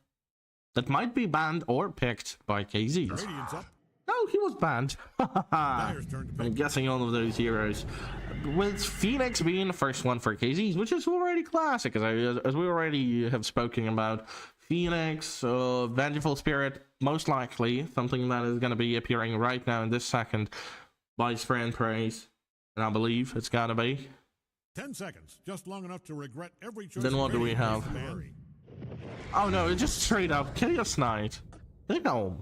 that might be banned or picked by KZs. No, he was banned. I'm guessing all of those heroes. With Phoenix being the first one for KZs, which is already classic, as we already have spoken about. Phoenix, Vengeful Spirit, most likely something that is going to be appearing right now in this second by Spray and Praise. And I believe it's got to be. 10 seconds, just long enough to regret every choice. Then what do we have? Oh no, it's just straight up Chaos Knight. Damn.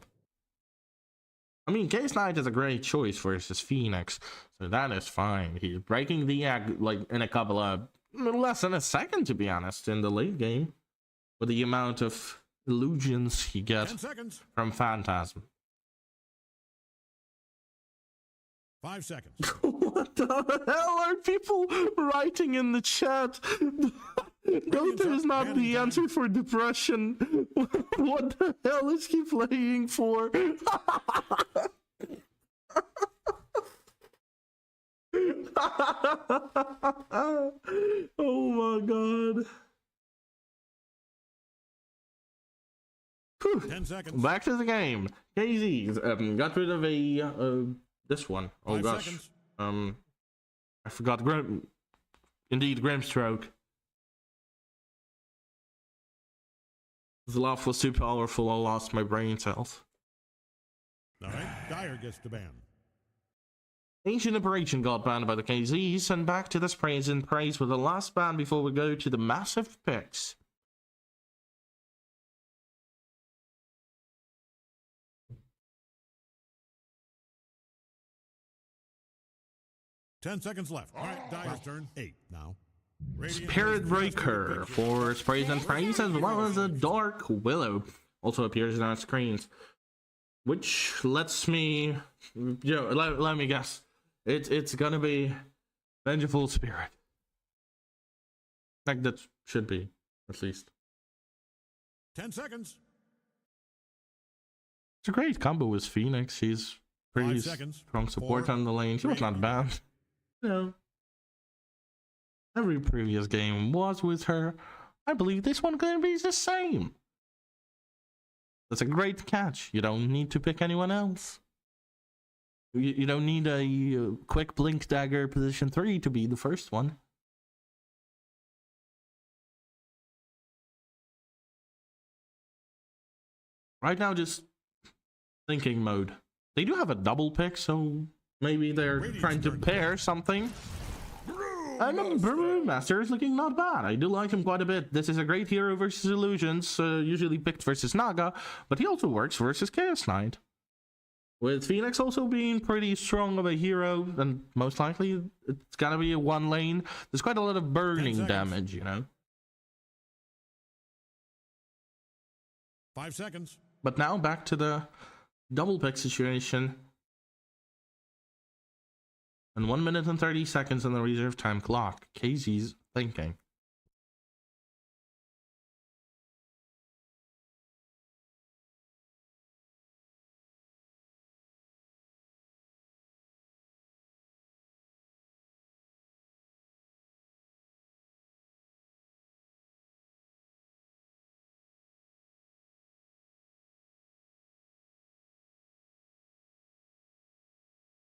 I mean, Chaos Knight is a great choice versus Phoenix, so that is fine. He's breaking the egg like in a couple of less than a second, to be honest, in the late game, with the amount of illusions he gets from Phantasm. 5 seconds. What the hell are people writing in the chat? Dota is not the answer for depression. What the hell is he playing for? Oh my god. 10 seconds. Back to the game. KZ got rid of a this one. Oh 5 gosh. seconds. I forgot Grimstroke. The laugh was too powerful, I lost my brain cells. Alright, Dyer gets to ban. Ancient Operation got banned by the KZs, and back to the Sprays and Praise with the last ban before we go to the massive picks. Ten seconds left. Alright, Dyer's turn. 8 now. Spirit Breaker for Sprays and Praise, as well as a Dark Willow also appears on our screens, which lets me, let me guess, it's gonna be Vengeful Spirit. Like that should be, at least. 10 seconds. It's a great combo with Phoenix. She's pretty strong support 4, on the lane. She was not bad. No. Every previous game was with her. I believe this one gonna be the same. That's a great catch. You don't need to pick anyone else. You don't need a quick blink dagger position 3 to be the first one. Right now, just thinking mode. They do have a double pick, so maybe they're trying to pair something. And the Brewmaster is looking not bad. I do like him quite a bit. This is a great hero versus Illusions, usually picked versus Naga, but he also works versus Chaos Knight. With Phoenix also being pretty strong of a hero, and most likely it's gonna be a one lane. There's quite a lot of burning damage, you know. 5 seconds. But now back to the double pick situation. And 1 minute and 30 seconds on the reserve time clock. KZ's thinking.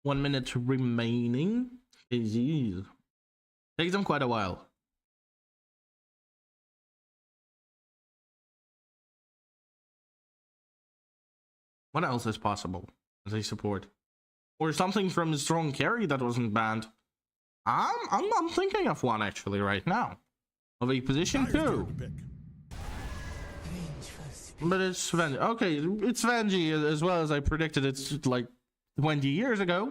One minute remaining. KZ takes them quite a while. What else is possible as a support? Or something from the strong carry that wasn't banned. I'm thinking of one actually right now. Of a position 2. But it's Venji. Okay, it's Venji as well as I predicted. It's like 20 years ago.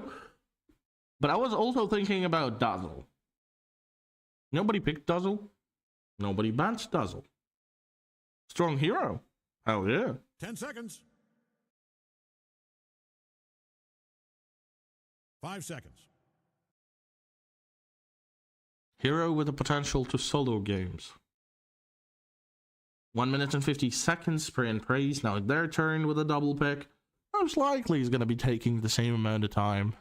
But I was also thinking about Dazzle. Nobody picked Dazzle. Nobody banned Dazzle. Strong hero. Hell yeah. 10 seconds. 5 seconds. Hero with the potential to solo games. 1 minute and 50 seconds. Spray and praise. Now their turn with a double pick. Most likely he's going to be taking the same amount of time.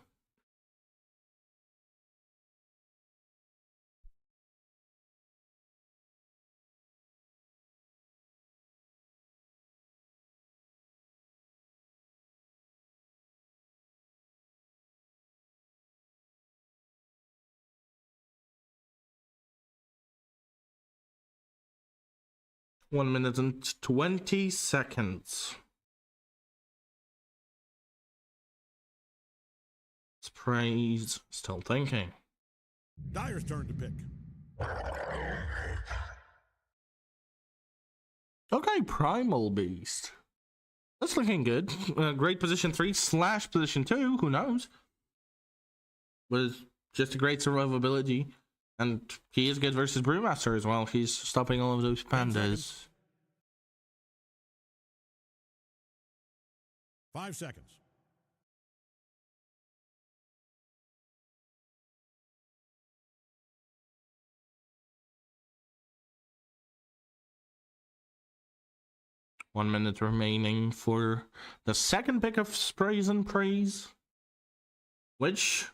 One minute and 20 seconds. Spray's still thinking. Dyer's turn to pick. Okay, Primal Beast. That's looking good. Great position 3 / position 2. Who knows? Was just a great survivability. And he is good versus Brewmaster as well. He's stopping all of those pandas. 5 seconds. One minute remaining for the second pick of Sprays and Praise. Which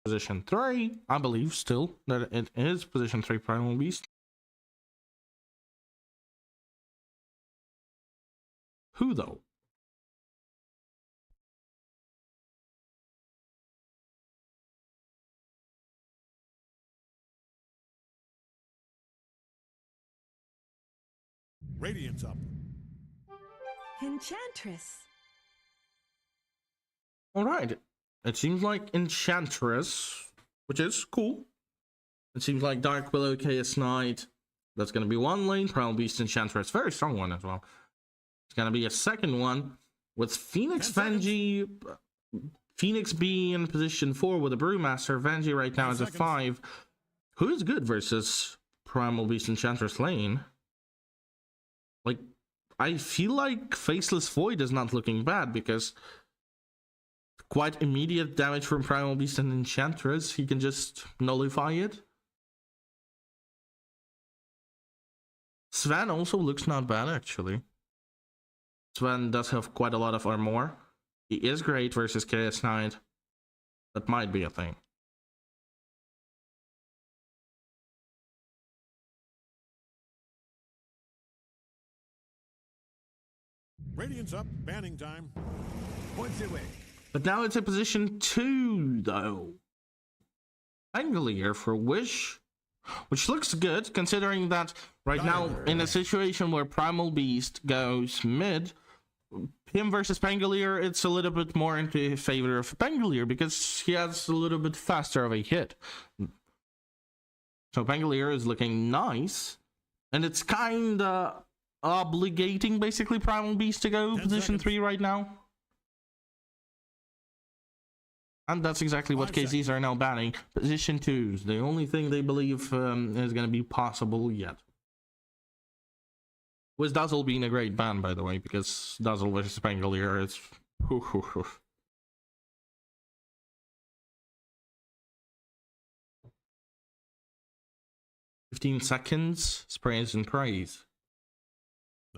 position 3, I believe still that it is position 3 Primal Beast. Who though? Radiant's up. Enchantress. All right. It seems like Enchantress, which is cool. It seems like Dark Willow, Chaos Knight. That's going to be one lane. Primal Beast, Enchantress. Very strong one as well. It's going to be a second one with Phoenix, Venji. Phoenix being in position 4 with a Brewmaster. Venji right now is a 5. Who is good versus Primal Beast, Enchantress lane? Like, I feel like Faceless Void is not looking bad because quite immediate damage from Primal Beast and Enchantress. He can just nullify it. Sven also looks not bad, actually. Sven does have quite a lot of armor. He is great versus Chaos Knight. That might be a thing. Radiant's up. Banning time. Points away. But now it's a position 2, though. Angolier for Wish, which looks good, considering that right now, in a situation where Primal Beast goes mid, him versus Pangolier, it's a little bit more into favor of Pangolier because he has a little bit faster of a hit. So Pangolier is looking nice, and it's kinda obligating basically Primal Beast to go position 3 right now. And that's exactly what KZs are now banning. Position 2s, the only thing they believe is going to be possible yet. With Dazzle being a great ban, by the way, because Dazzle versus Pangolier is... 15 seconds, sprays and praise.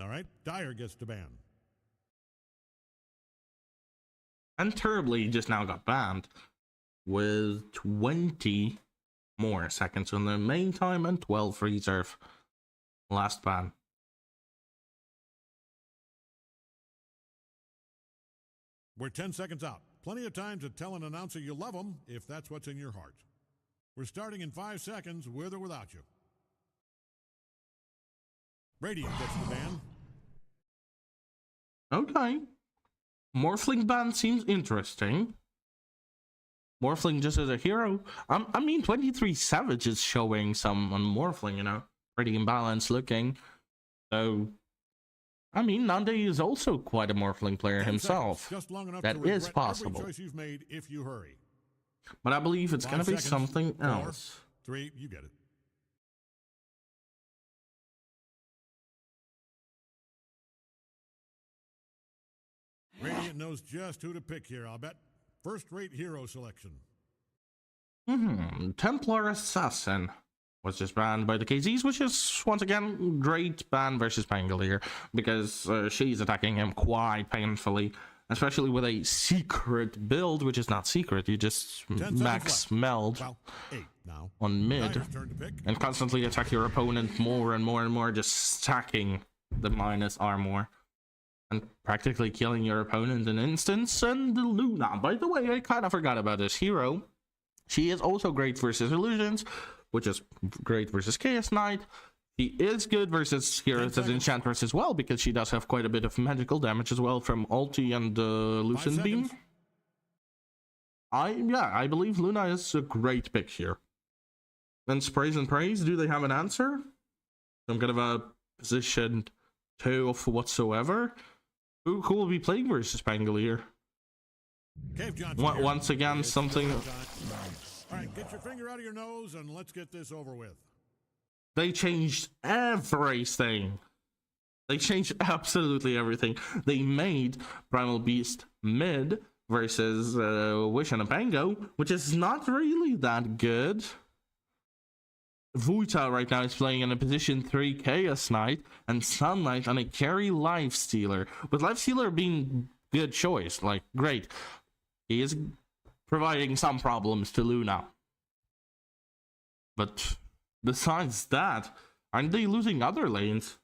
All right, Dyer gets to ban. And Terribly just now got banned with 20 more seconds on the main time and 12 for reserve. Last ban. We're 10 seconds out. Plenty of time to tell an announcer you love them if that's what's in your heart. We're starting in 5 seconds, with or without you. Radiant gets the ban. Okay. Morphling ban seems interesting. Morphling just as a hero. I mean, 23 Savage is showing some on Morphling, you know. Pretty imbalanced looking. So, I mean, Nande is also quite a Morphling player himself. Just long enough that to is possible. every choice you've made if you hurry. But I believe it's going to be 5 seconds, something 4, else. 3, you get it. Radiant knows just who to pick here, I'll bet. First-rate hero selection. Templar Assassin was just banned by the KZs, which is, once again, great ban versus Pangolier, because she's attacking him quite painfully, especially with a secret build, which is not secret, you just max meld on mid, and constantly attack your opponent more and more and more, just stacking the minus armor. And practically killing your opponent in instance. And Luna, by the way, I kind of forgot about this hero. She is also great versus Illusions, which is great versus Chaos Knight. She is good versus heroes as Enchantress as well, because she does have quite a bit of magical damage as well from ulti and Lucent Beam. I believe Luna is a great pick here. And Sprays and Praise, do they have an answer? Some kind of a position 2 of whatsoever? Who will be playing versus Pangolier? Once again, something... Alright, get your finger out of your nose and let's get this over with. They changed everything. They changed absolutely everything. They made Primal Beast mid versus Wish and a Pango, which is not really that good. Vuita right now is playing in a position 3 Chaos Knight and Sunlight on a carry Lifestealer. With Lifestealer being good choice, like great. He is providing some problems to Luna. But besides that, aren't they losing other lanes?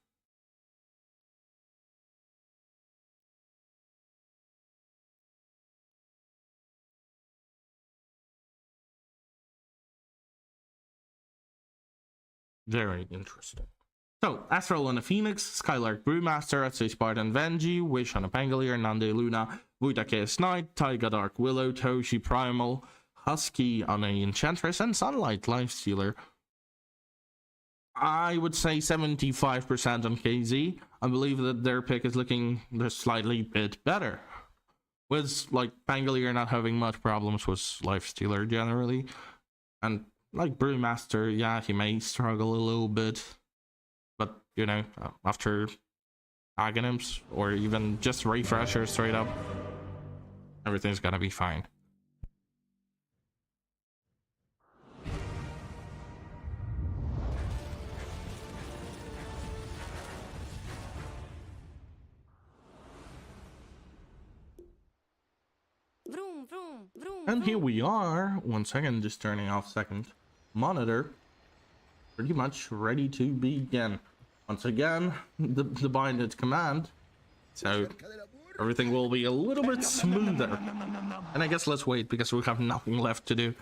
Very interesting. So, Astral on a Phoenix, Skylark Brewmaster, Atsui Spartan Venji, Wish on a Pangolier, Nande Luna, Vuita Chaos Knight, Taiga Dark Willow, Toshi Primal, Husky on a Enchantress, and Sunlight Lifestealer. I would say 75% on KZ. I believe that their pick is looking just slightly bit better. With, like, Pangolier not having much problems with Lifestealer generally. And like Brewmaster, yeah, he may struggle a little bit, but you know, after Aghanims or even just Refresher straight up, everything's gonna be fine. Vroom, vroom, vroom, And here we are, 1 second, just turning off second monitor, pretty much ready to begin. Once again, the binded command, so everything will be a little bit smoother. And I guess let's wait, because we have nothing left to do.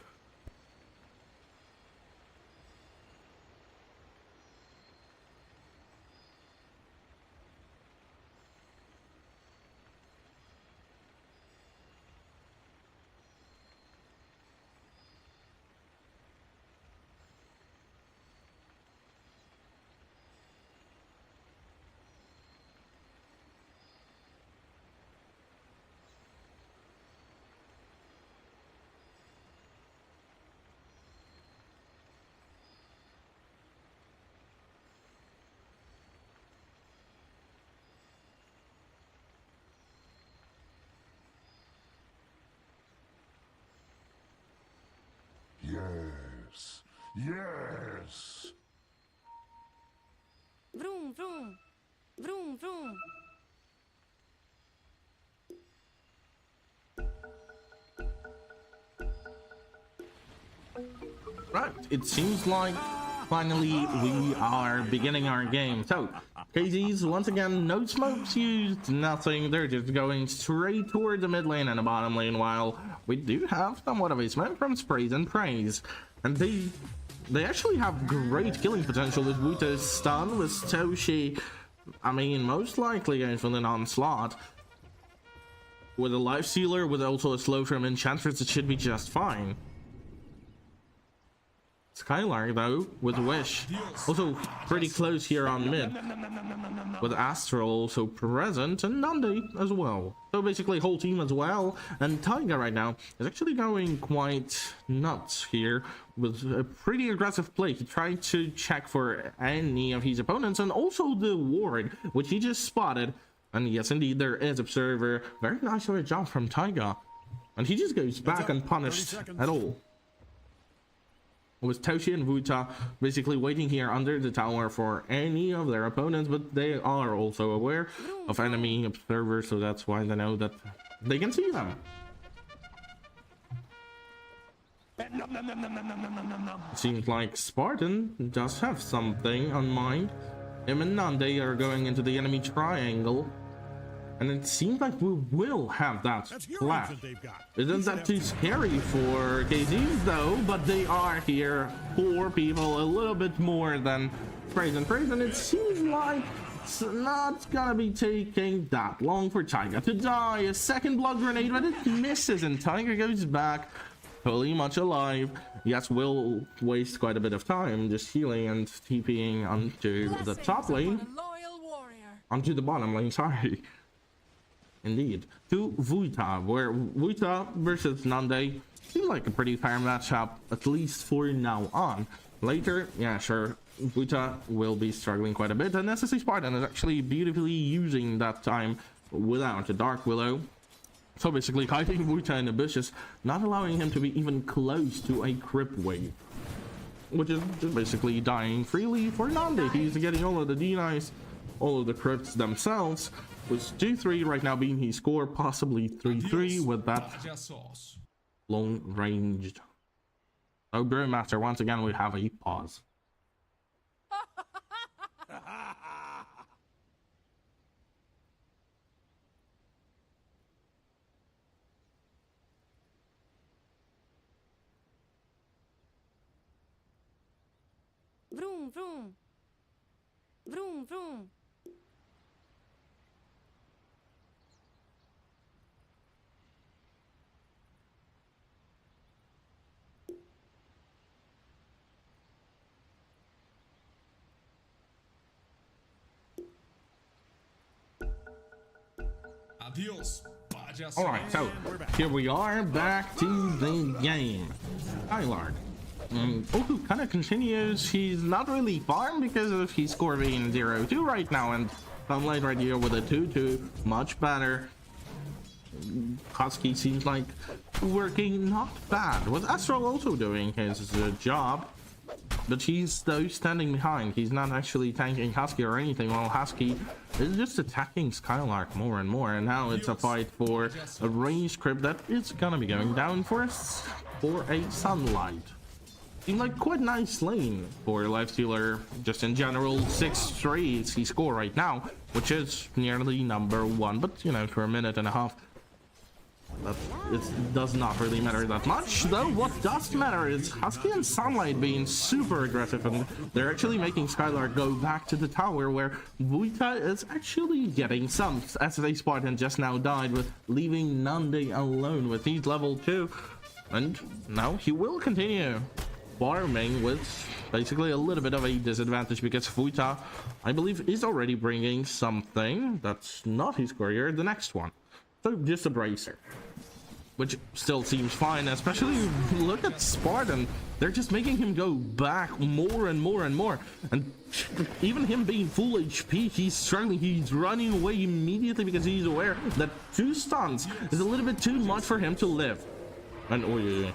Yes. Vroom, vroom. Vroom, vroom. Right, it seems like finally we are beginning our game. So, KZs, once again, no smokes used, nothing. They're just going straight toward the mid lane and the bottom lane, while we do have somewhat of a smoke from sprays and praise. And they actually have great killing potential with Wuta's stun, with Toshi, I mean, most likely going for an onslaught. With a life stealer, with also a slow from Enchantress, it should be just fine. Skylark though, with Wish, also pretty close here on mid, with Astral also present, and Nandi as well. So basically whole team as well, and Taiga right now is actually going quite nuts here with a pretty aggressive play. He tried to check for any of his opponents, and also the ward, which he just spotted. And yes, indeed, there is Observer. Very nice job from Taiga, and he just goes back unpunished at all. With Toshi and Wuta basically waiting here under the tower for any of their opponents, but they are also aware of enemy observers, so that's why they know that they can see them. Seems like Spartan does have something on mind. Him and Nande are going into the enemy triangle, and it seems like we will have that flash. Isn't that too scary for KZs though? But they are here, 4 people, a little bit more than praise, and it seems like it's not gonna be taking that long for Tiger to die. A second blood grenade, but it misses, and Tiger goes back totally much alive. Yes, will waste quite a bit of time just healing and TPing onto the top lane, onto the bottom lane, sorry. Indeed, to Wuta, where Wuta versus Nande seemed like a pretty fair matchup, at least for now on. Later, yeah, sure, Wuta will be struggling quite a bit, and SSC Spartan is actually beautifully using that time without a Dark Willow. So basically hiding Wuta in the bushes, not allowing him to be even close to a Crypt wave, which is just basically dying freely for Nande. He's getting all of the denies, all of the Crypts themselves. Was 2-3 right now being his score, possibly 3-3 with that long ranged. Oh, Brewmaster, once again we have a pause. Vroom, vroom. Vroom, vroom. Alright, so here we are back to the game. Skylark. Oku kind of continues. He's not really farm because of his score being 0-2 right now, and Sunlight right here with a 2-2, much better. Husky seems like working not bad. With Astral also doing his job, but he's though standing behind. He's not actually tanking Husky or anything, while Husky is just attacking Skylark more and more. And now it's a fight for a ranged crypt that is gonna be going down for a Sunlight. Seemed like quite nice lane for Lifestealer just in general. 6-3 is his score right now, which is nearly #1, but you know, for a minute and a half, but it does not really matter that much. Though what does matter is Husky and Sunlight being super aggressive, and they're actually making Skylark go back to the tower, where Wuta is actually getting some. SSA Spartan just now died, with leaving Nande alone with his level 2, and now he will continue farming with basically a little bit of a disadvantage, because Wuta, I believe, is already bringing something that's not his courier, the next one. So just a bracer, which still seems fine, especially look at Spartan. They're just making him go back more and more and more, and even him being full HP, he's struggling. He's running away immediately because he's aware that 2 stuns is a little bit too much for him to live. And oh yeah,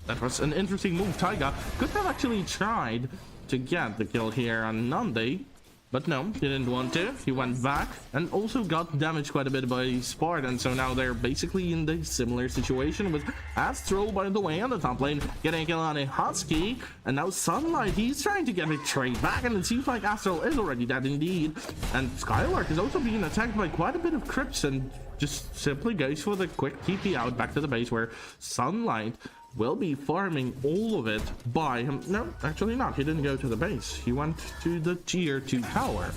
That was an interesting move. Taiga could have actually tried to get the kill here on Nande, but no, he didn't want to. He went back and also got damaged quite a bit by Spartan. So now they're basically in the similar situation with Astral, by the way, on the top lane, getting a kill on a Husky. And now Sunlight, he's trying to get a trade back, and it seems like Astral is already dead indeed. And Skylark is also being attacked by quite a bit of Crips and just simply goes for the quick TP out back to the base where Sunlight will be farming all of it by him. No, actually not. He didn't go to the base. He went to the tier 2 tower.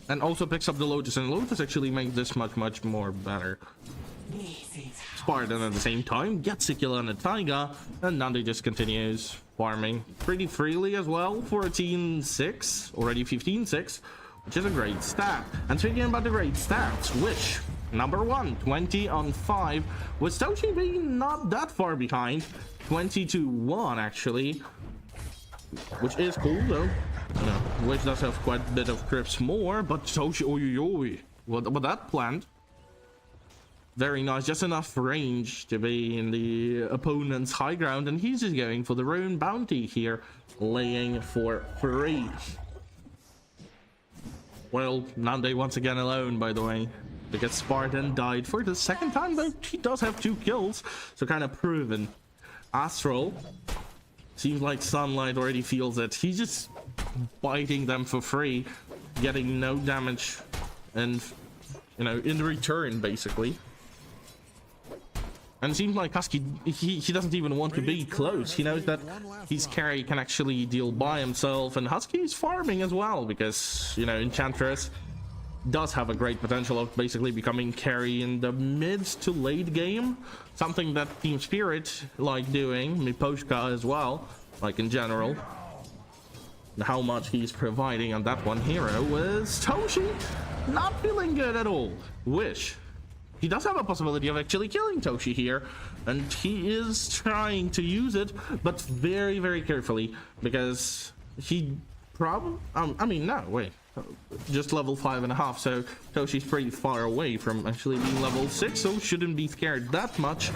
And also picks up the Lotus, and Lotus actually makes this much more better. Spartan at the same time gets a kill on the Taiga, and Nande just continues farming pretty freely as well. 14-6, already 15-6, which is a great stat. And speaking about the great stats, Wish number 1, 20 on 5, with Toshi being not that far behind, 20-1 actually, which is cool though. You know, Wish does have quite a bit of Crips more, but Toshi, oy, what that planned. Very nice, just enough range to be in the opponent's high ground, and he's just going for the rune bounty here, laying for free. Well, Nande once again alone, by the way, because Spartan died for the second time, but he does have 2 kills, so kind of proven. Astral, seems like Sunlight already feels it. He's just biting them for free, getting no damage, and, you know, in return, basically. And it seems like Husky, he doesn't even want to be close. He knows that his carry can actually deal by himself, and Husky is farming as well, because, you know, Enchantress does have a great potential of basically becoming carry in the mid to late game, something that Team Spirit like doing, Miposhka as well, like in general. How much he's providing on that one hero is Toshi not feeling good at all. Wish, he does have a possibility of actually killing Toshi here, and he is trying to use it, but very carefully, because he probably, I mean, no, wait, just level 5.5, so Toshi's pretty far away from actually being level 6, so shouldn't be scared that much,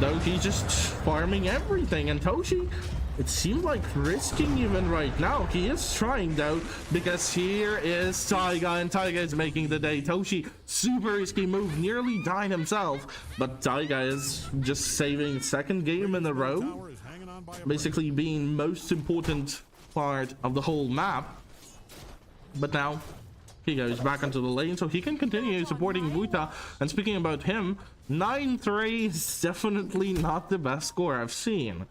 though he's just farming everything. And Toshi, it seems like risking even right now. He is trying though, because here is Taiga, and Taiga is making the day. Toshi, super risky move, nearly died himself, but Taiga is just saving second game in a row, basically being most important part of the whole map. But now he goes back into the lane so he can continue supporting Wuta. And speaking about him, 9-3 is definitely not the best score I've seen.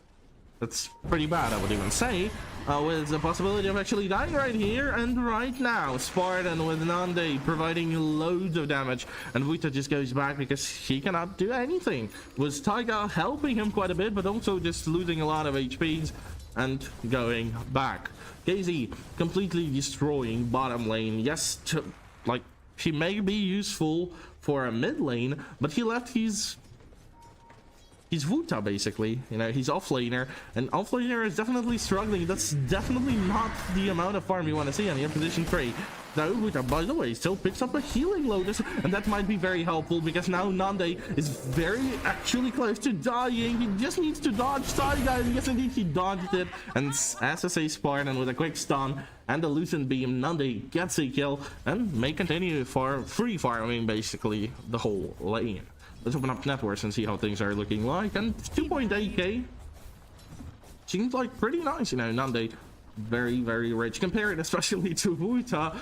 That's pretty bad, I would even say, with the possibility of actually dying right here and right now. Spartan with Nande providing loads of damage, and Wuta just goes back because he cannot do anything. With Taiga helping him quite a bit, but also just losing a lot of HPs and going back. KZ completely destroying bottom lane. Yes, like, he may be useful for a mid lane, but he left his Wuta, basically. You know, he's offlaner, and offlaner is definitely struggling. That's definitely not the amount of farm you want to see on the position 3. Now Wuta, by the way, still picks up a healing Lotus, and that might be very helpful, because now Nande is actually close to dying. He just needs to dodge Taiga, and yes indeed he dodged it. And SSA Spartan with a quick stun and a Lucent Beam, Nande gets a kill and may continue free farming basically the whole lane. Let's open up networks and see how things are looking like. And 2.8k seems like pretty nice. You know, Nande very rich compared especially to Wuta.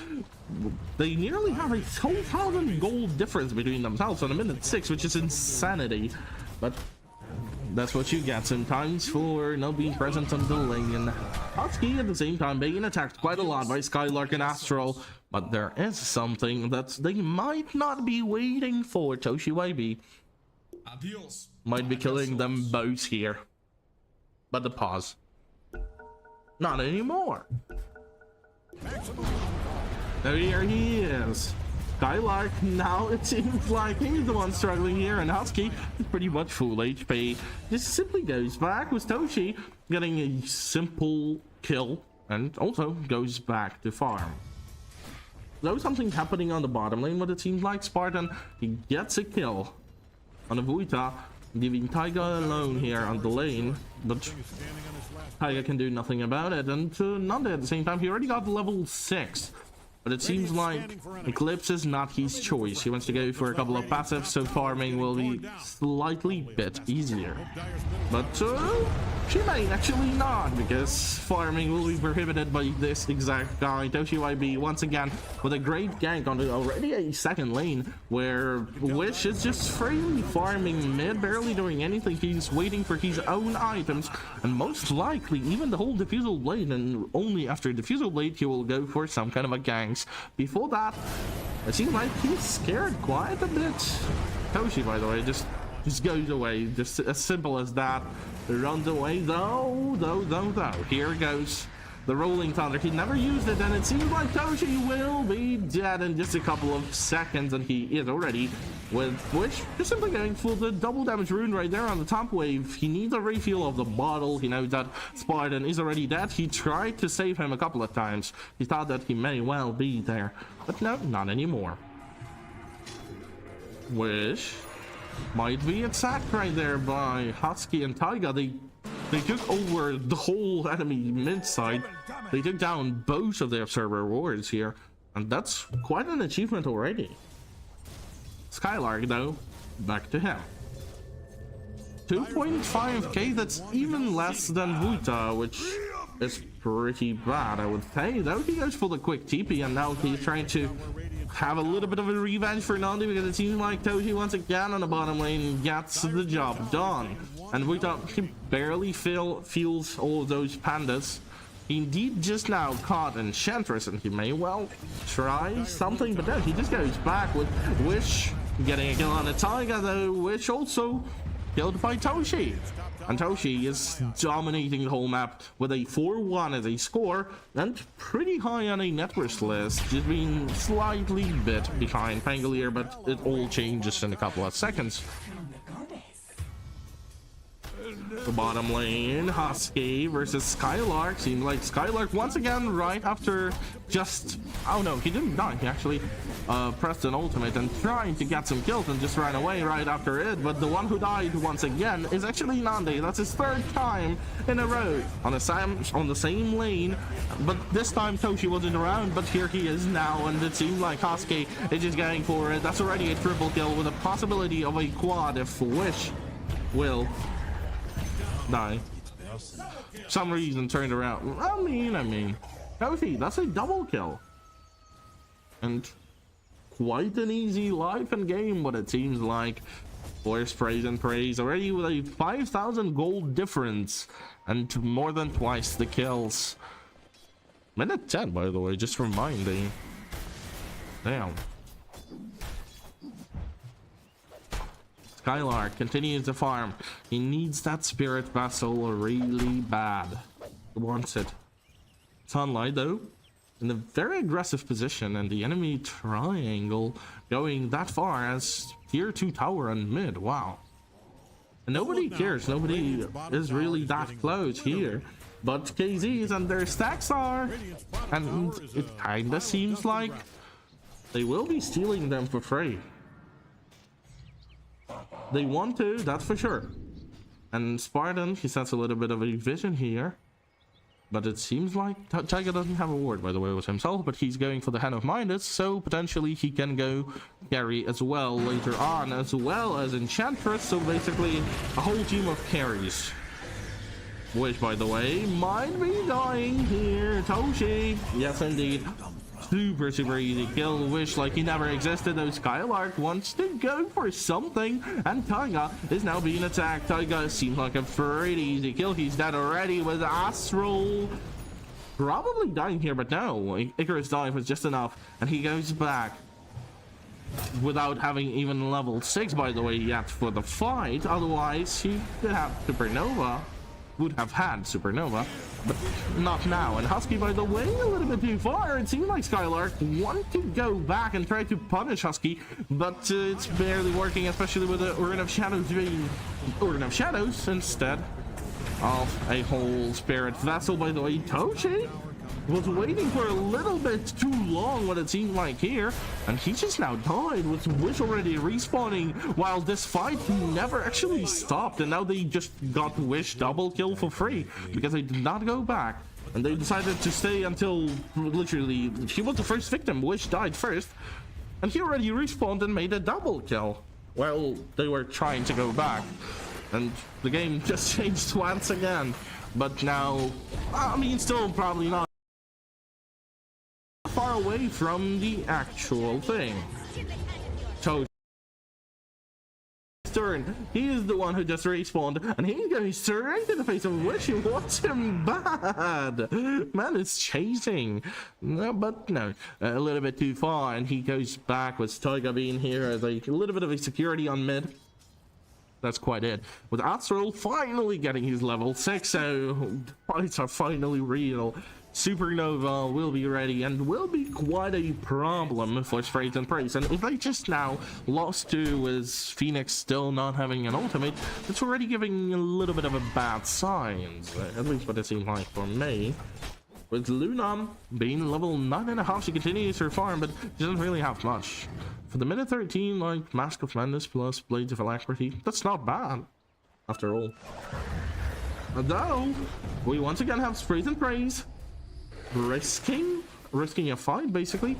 They nearly have a 2,000 gold difference between themselves on a minute 6, which is insanity, but that's what you get sometimes for not being present on the lane. Husky at the same time being attacked quite a lot by Skylark and Astral, but there is something that they might not be waiting for. Toshi YB might be killing them both here, but the pause, not anymore. Now here he is, Skylark. Now it seems like he's the one struggling here, and Husky is pretty much full HP. This simply goes back with Toshi getting a simple kill, and also goes back to farm. There's something happening on the bottom lane, but it seems like Spartan, he gets a kill on a Wuta, leaving Taiga alone here on the lane, but Taiga can do nothing about it. And Nande at the same time, he already got level 6. But it seems like Eclipse is not his choice. He wants to go for a couple of passives, so farming will be slightly bit easier. But she may actually not, because farming will be prohibited by this exact guy. Toshi YB once again with a great gank on already a second lane, where Wish is just freely farming mid, barely doing anything. He's waiting for his own items, and most likely even the whole Diffusal Blade, and only after Diffusal Blade he will go for some kind of a gank. Before that, it seems like he's scared quite a bit. Toshi, by the way, just goes away, just as simple as that. Runs away, though. Here goes the Rolling Thunder. He never used it, and it seems like Toshi will be dead in just a couple of seconds, and he is already with Wish just simply going for the double damage rune right there on the top wave. He needs a refill of the bottle. He knows that Spartan is already dead. He tried to save him a couple of times. He thought that he may well be there, but no, not anymore. Wish might be attacked right there by Husky and Taiga. They took over the whole enemy mid side. They took down both of their server wards here, and that's quite an achievement already. Skylark, though, back to him. 2.5k, that's even less than Vuta, which is pretty bad, I would say. Though he goes for the quick TP, and now he's trying to have a little bit of a revenge for Nandi, because it seems like Toshi once again on the bottom lane gets the job done. And Vuta, he barely feels all of those pandas. He indeed just now caught Enchantress, and he may well try something, but no, he just goes back with Wish getting a kill on the Taiga, though. Wish also killed by Toshi, and Toshi is dominating the whole map with a 4-1 as a score, and pretty high on a net worth list, just being slightly bit behind Pangolier, but it all changes in a couple of seconds. The bottom lane, Husky versus Skylark. Seems like Skylark once again right after just... oh no, he didn't die. He actually pressed an ultimate and tried to get some kills and just ran away right after it. But the one who died once again is actually Nande. That's his 3rd time in a row on the same lane. But this time Toshi wasn't around, but here he is now, and it seems like Husky is just going for it. That's already a triple kill with a possibility of a quad if Wish will die. Some reason turned around. I mean, Toshi, that's a double kill. And quite an easy life and game, what it seems like. Force praise and praise already with a 5,000 gold difference and more than twice the kills. Minute 10, by the way, just reminding. Damn. Skylark continues to farm. He needs that spirit vessel really bad. He wants it. Sunlight, though, in a very aggressive position, and the enemy triangle going that far as tier 2 tower and mid. Wow. And nobody cares. Nobody is really that close here. But KZs and their stacks are. And it kinda seems like they will be stealing them for free. They want to, that's for sure. And Spartan, he sets a little bit of a vision here. But it seems like Taiga doesn't have a ward, by the way, with himself, but he's going for the Hand of Midas, so potentially he can go carry as well later on, as well as Enchantress, so basically a whole team of carries. Which, by the way, might be dying here. Toshi, yes indeed. Super easy kill. Wish like he never existed, though. Skylark wants to go for something, and Taiga is now being attacked. Taiga seems like a pretty easy kill. He's dead already with Astral. Probably dying here, but no. Icarus dive was just enough, and he goes back without having even level 6, by the way, yet for the fight. Otherwise, he could have Supernova. Would have had Supernova, but not now. And Husky, by the way, a little bit too far. It seems like Skylark want to go back and try to punish Husky, but it's barely working, especially with the Urn of Shadows being Urn of Shadows instead of a whole spirit vessel. By the way, Toshi was waiting for a little bit too long, what it seemed like here, and he just now died with Wish already respawning while this fight never actually stopped, and now they just got Wish double kill for free because they did not go back, and they decided to stay until literally he was the first victim. Wish died first, and he already respawned and made a double kill. Well, they were trying to go back, and the game just changed once again. But now, I mean, still probably not far away from the actual thing. So turn, he is the one who just respawned, and he's going straight in the face of Wish. He wants him bad. Man is chasing, no, but no, a little bit too far, and he goes back with Tiger being here as a little bit of a security on mid. That's quite it. With Astral finally getting his level 6, so fights are finally real. Supernova will be ready and will be quite a problem for Sprays and Praise. And if they just now lost to with Phoenix still not having an ultimate, it's already giving a little bit of a bad sign. At least what it seems like for me. With Luna being level 9.5, she continues her farm, but she doesn't really have much. For the minute 13, like Mask of Madness plus Blades of Alacrity, that's not bad, after all. Though, we once again have Sprays and Praise risking a fight, basically.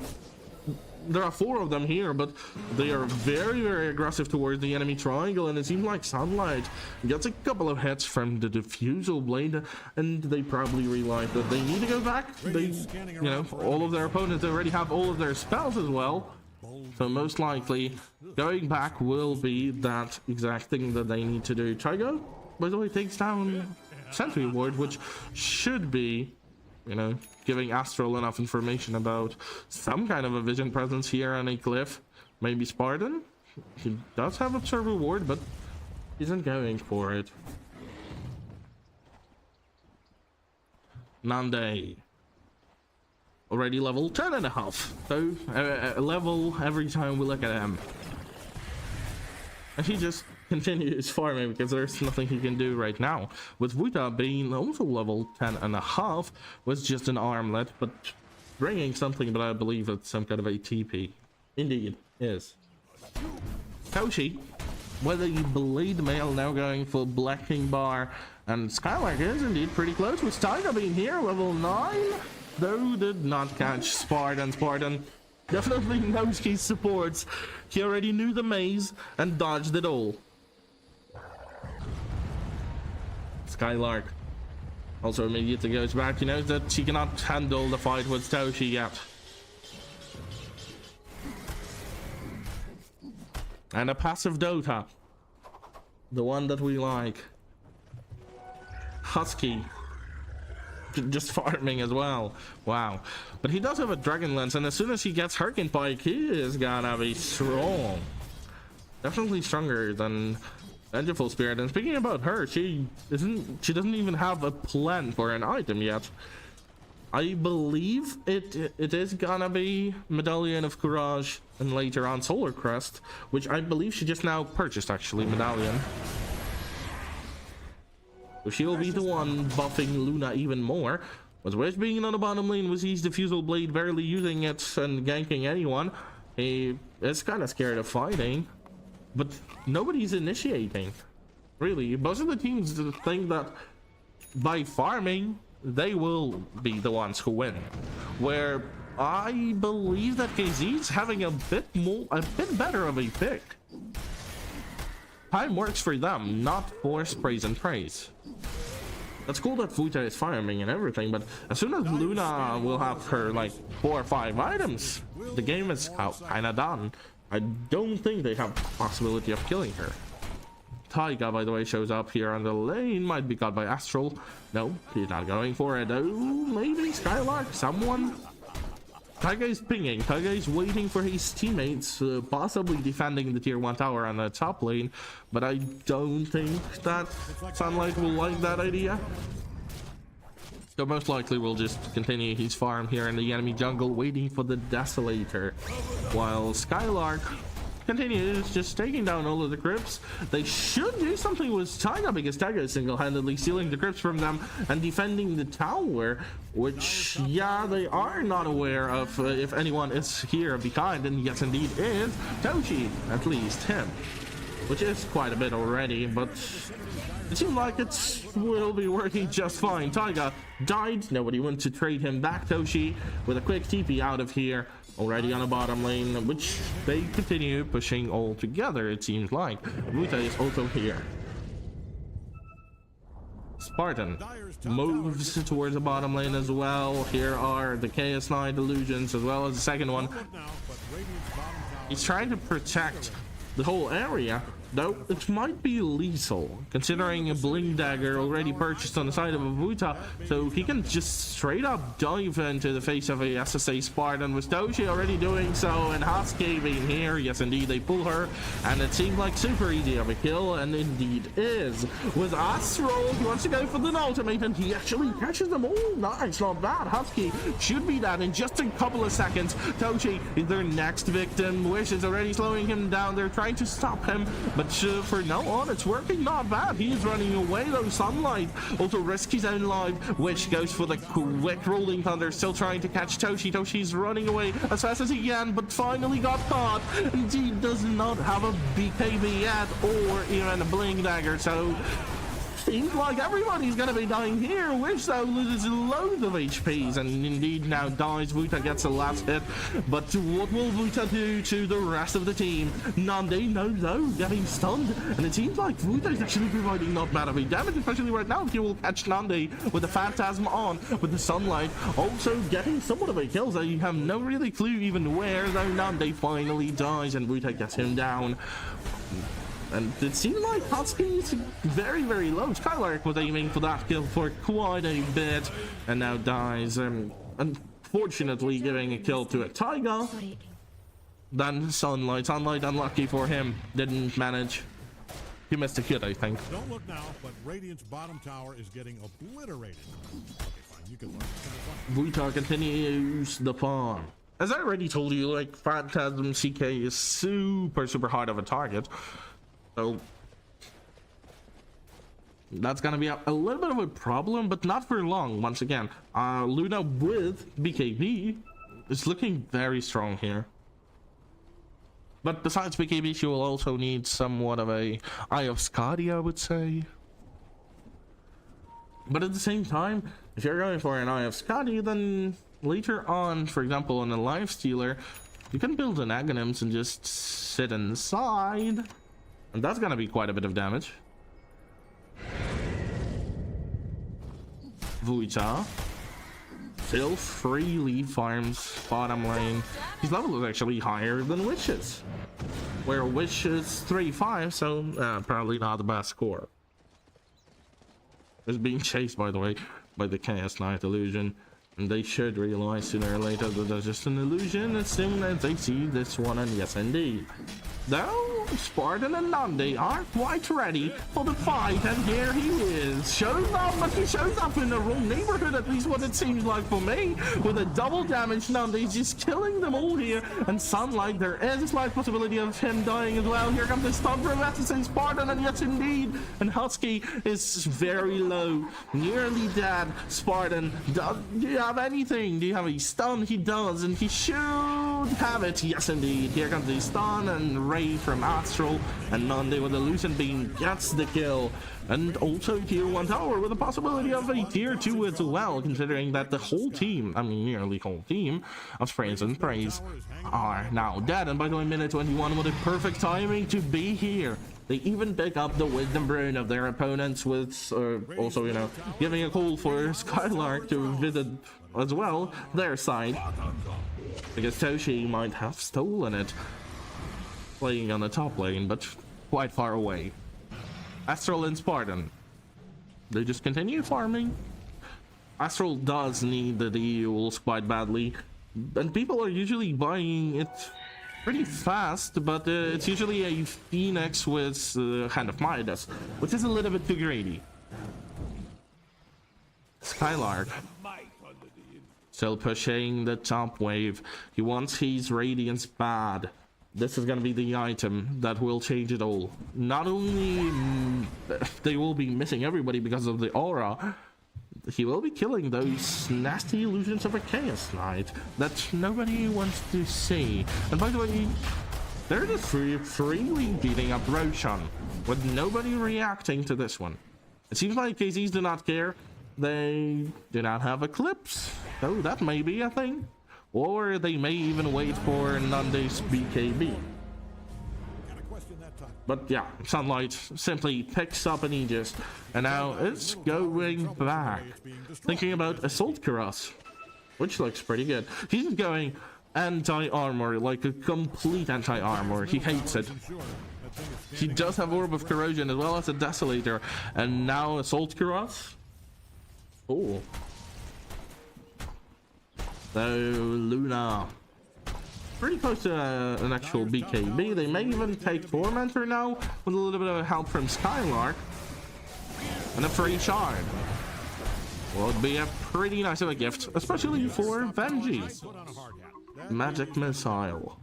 There are 4 of them here, but they are very aggressive towards the enemy triangle, and it seems like Sunlight gets a couple of hits from the Diffusal Blade, and they probably realize that they need to go back. They, you know, all of their opponents already have all of their spells as well, so most likely going back will be that exact thing that they need to do. Tygo, by the way, takes down Sentry Ward, which should be, you know, giving Astral enough information about some kind of a vision presence here on a cliff. Maybe Spartan. He does have Observer Ward, but isn't going for it. Nande. Already level 10.5. So, a level every time we look at him. And he just continues farming because there's nothing he can do right now. With Wuta being also level 10.5 was just an armlet, but bringing something, but I believe it's some kind of a TP. Indeed, is. Toshi, whether you Blade Mail now going for Black King Bar, and Skylark is indeed pretty close with Tiger being here, level 9, though did not catch Spartan. Spartan definitely knows he supports. He already knew the maze and dodged it all. Skylark also immediately goes back. He knows that she cannot handle the fight with Toshi yet. And a passive Dota. The one that we like. Husky. Just farming as well. Wow. But he does have a Dragon Lance, and as soon as he gets Hurricane Pike, he is gonna be strong. Definitely stronger than Vengeful Spirit. And speaking about her, she doesn't even have a plan for an item yet. I believe it is gonna be Medallion of Courage and later on Solar Crest, which I believe she just now purchased, actually, Medallion. So she'll be the one buffing Luna even more. With Wish being on the bottom lane with his Diffusal Blade barely using it and ganking anyone, he is kind of scared of fighting. But nobody's initiating. Really, most of the teams think that by farming, they will be the ones who win. Where I believe that KZ's having a bit better of a pick. Time works for them, not for Sprays and Praise. That's cool that Futa is farming and everything, but as soon as Luna will have her like 4 or 5 items, the game is kind of done. I don't think they have the possibility of killing her. Taiga, by the way, shows up here on the lane. Might be caught by Astral. No, he's not going for it. Oh, maybe Skylark, someone. Taiga is pinging. Taiga is waiting for his teammates, possibly defending the tier 1 tower on the top lane, but I don't think that Sunlight will like that idea. So most likely we'll just continue his farm here in the enemy jungle, waiting for the Desolator, while Skylark continues just taking down all of the crypts. They should do something with Taiga because Taiga is single-handedly stealing the crypts from them and defending the tower, which, yeah, they are not aware of if anyone is here behind, and yes, indeed is Toshi, at least him, which is quite a bit already, but it seems like it will be working just fine. Taiga died, nobody went to trade him back. Toshi with a quick TP out of here, already on the bottom lane, which they continue pushing all together, it seems like. Wuta is also here. Spartan moves towards the bottom lane as well. Here are the KS9 illusions as well as the second one. He's trying to protect the whole area, though it might be lethal considering a bling dagger already purchased on the side of a Wuta, so he can just straight up dive into the face of a SSA Spartan, with Toshi already doing so, and Husky being here. Yes indeed, they pull her, and it seemed like super easy of a kill, and indeed is. With Astral, he wants to go for the ultimate, and he actually catches them all. Nice, not bad. Husky should be that in just a couple of seconds. Toshi is their next victim. Wish is already slowing him down. They're trying to stop him, but for now on, it's working not bad. He's running away though. Sunlight also risks his own life. Wish goes for the quick rolling thunder, still trying to catch Toshi. Toshi's running away as fast as he can, but finally got caught. Indeed does not have a BKB yet, or even a bling dagger, so seems like everybody's gonna be dying here. Wish though loses loads of HPs and indeed now dies. Wuta gets the last hit, but what will Wuta do to the rest of the team? Nande, no, getting stunned, and it seems like Wuta is actually providing not bad of a damage, especially right now. He will catch Nande with the Phantasm on, with the Sunlight also getting somewhat of a kill, so you have no really clue even where, though Nande finally dies and Wuta gets him down. And it seemed like Husky is very, very low. Skylark was aiming for that kill for quite a bit and now dies. Unfortunately, giving a kill to a Taiga. Then Sunlight. Sunlight, unlucky for him. Didn't manage. He missed a hit, I think. Don't look now, but Radiant's bottom tower is getting obliterated. Okay, fine. You can look. Wuta continues the farm. As I already told you, like, Phantasm CK is super hard of a target. So that's gonna be a little bit of a problem, but not for long. Once again, Luna with BKB is looking very strong here. But besides BKB, she will also need somewhat of a Eye of Skadi, I would say. But at the same time, if you're going for an Eye of Skadi, then later on, for example, on a Life Stealer, you can build an Aghanims and just sit inside. And that's gonna be quite a bit of damage. Wuta still freely farms bottom lane. His level is actually higher than Wish's, where Wish is 3-5, so probably not the best score. Is being chased, by the way, by the KS9 illusion, and they should realize sooner or later that there's just an illusion as soon as they see this one, and yes indeed. Though Spartan and Nande are quite ready for the fight, and here he is. Shows up, but he shows up in the wrong neighborhood, at least what it seems like for me. With a double damage, Nande's just killing them all here. And Sunlight, there is a slight possibility of him dying as well. Here comes the stun from SSA Spartan, and yes indeed. And Husky is very low, nearly dead. Spartan, do you have anything? Do you have a stun? He does, and he should have it. Yes indeed. Here comes the stun, and Ray from Astral, and Nande with the Lucent Beam gets the kill. And also tier 1 tower with a possibility of a tier 2 as well, considering that the whole team, I mean nearly whole team of Sprays and Praise are now dead. And by the way, minute 21 with a perfect timing to be here. They even pick up the Wisdom Rune of their opponents, with also, you know, giving a call for Skylark to visit as well their side, because Toshi might have stolen it, playing on the top lane, but quite far away. Astral and Spartan, they just continue farming. Astral does need the deals quite badly, and people are usually buying it pretty fast, but it's usually a Phoenix with Hand of Midas, which is a little bit too greedy. Skylark still pushing the top wave. He wants his Radiance bad. this is going to be the item that will change it all. Not only they will be missing everybody because of the aura, he will be killing those nasty illusions of a Chaos Knight that nobody wants to see. And by the way, they're just freely beating up Roshan with nobody reacting to this one. It seems like KZs do not care. They do not have Eclipse, though that may be a thing. Or they may even wait for Nande's BKB. But yeah, Sunlight simply picks up an Aegis, and now it's going back. Thinking about Assault Cuirass, which looks pretty good. He's going anti-armor, like a complete anti-armor. He hates it. He does have Orb of Corrosion as well as a Desolator, and now Assault Cuirass. Oh. So Luna, pretty close to an actual BKB. They may even take Tormentor now with a little bit of help from Skylark and a free shard. Well, it'd be a pretty nice of a gift, especially for Benji. Magic Missile.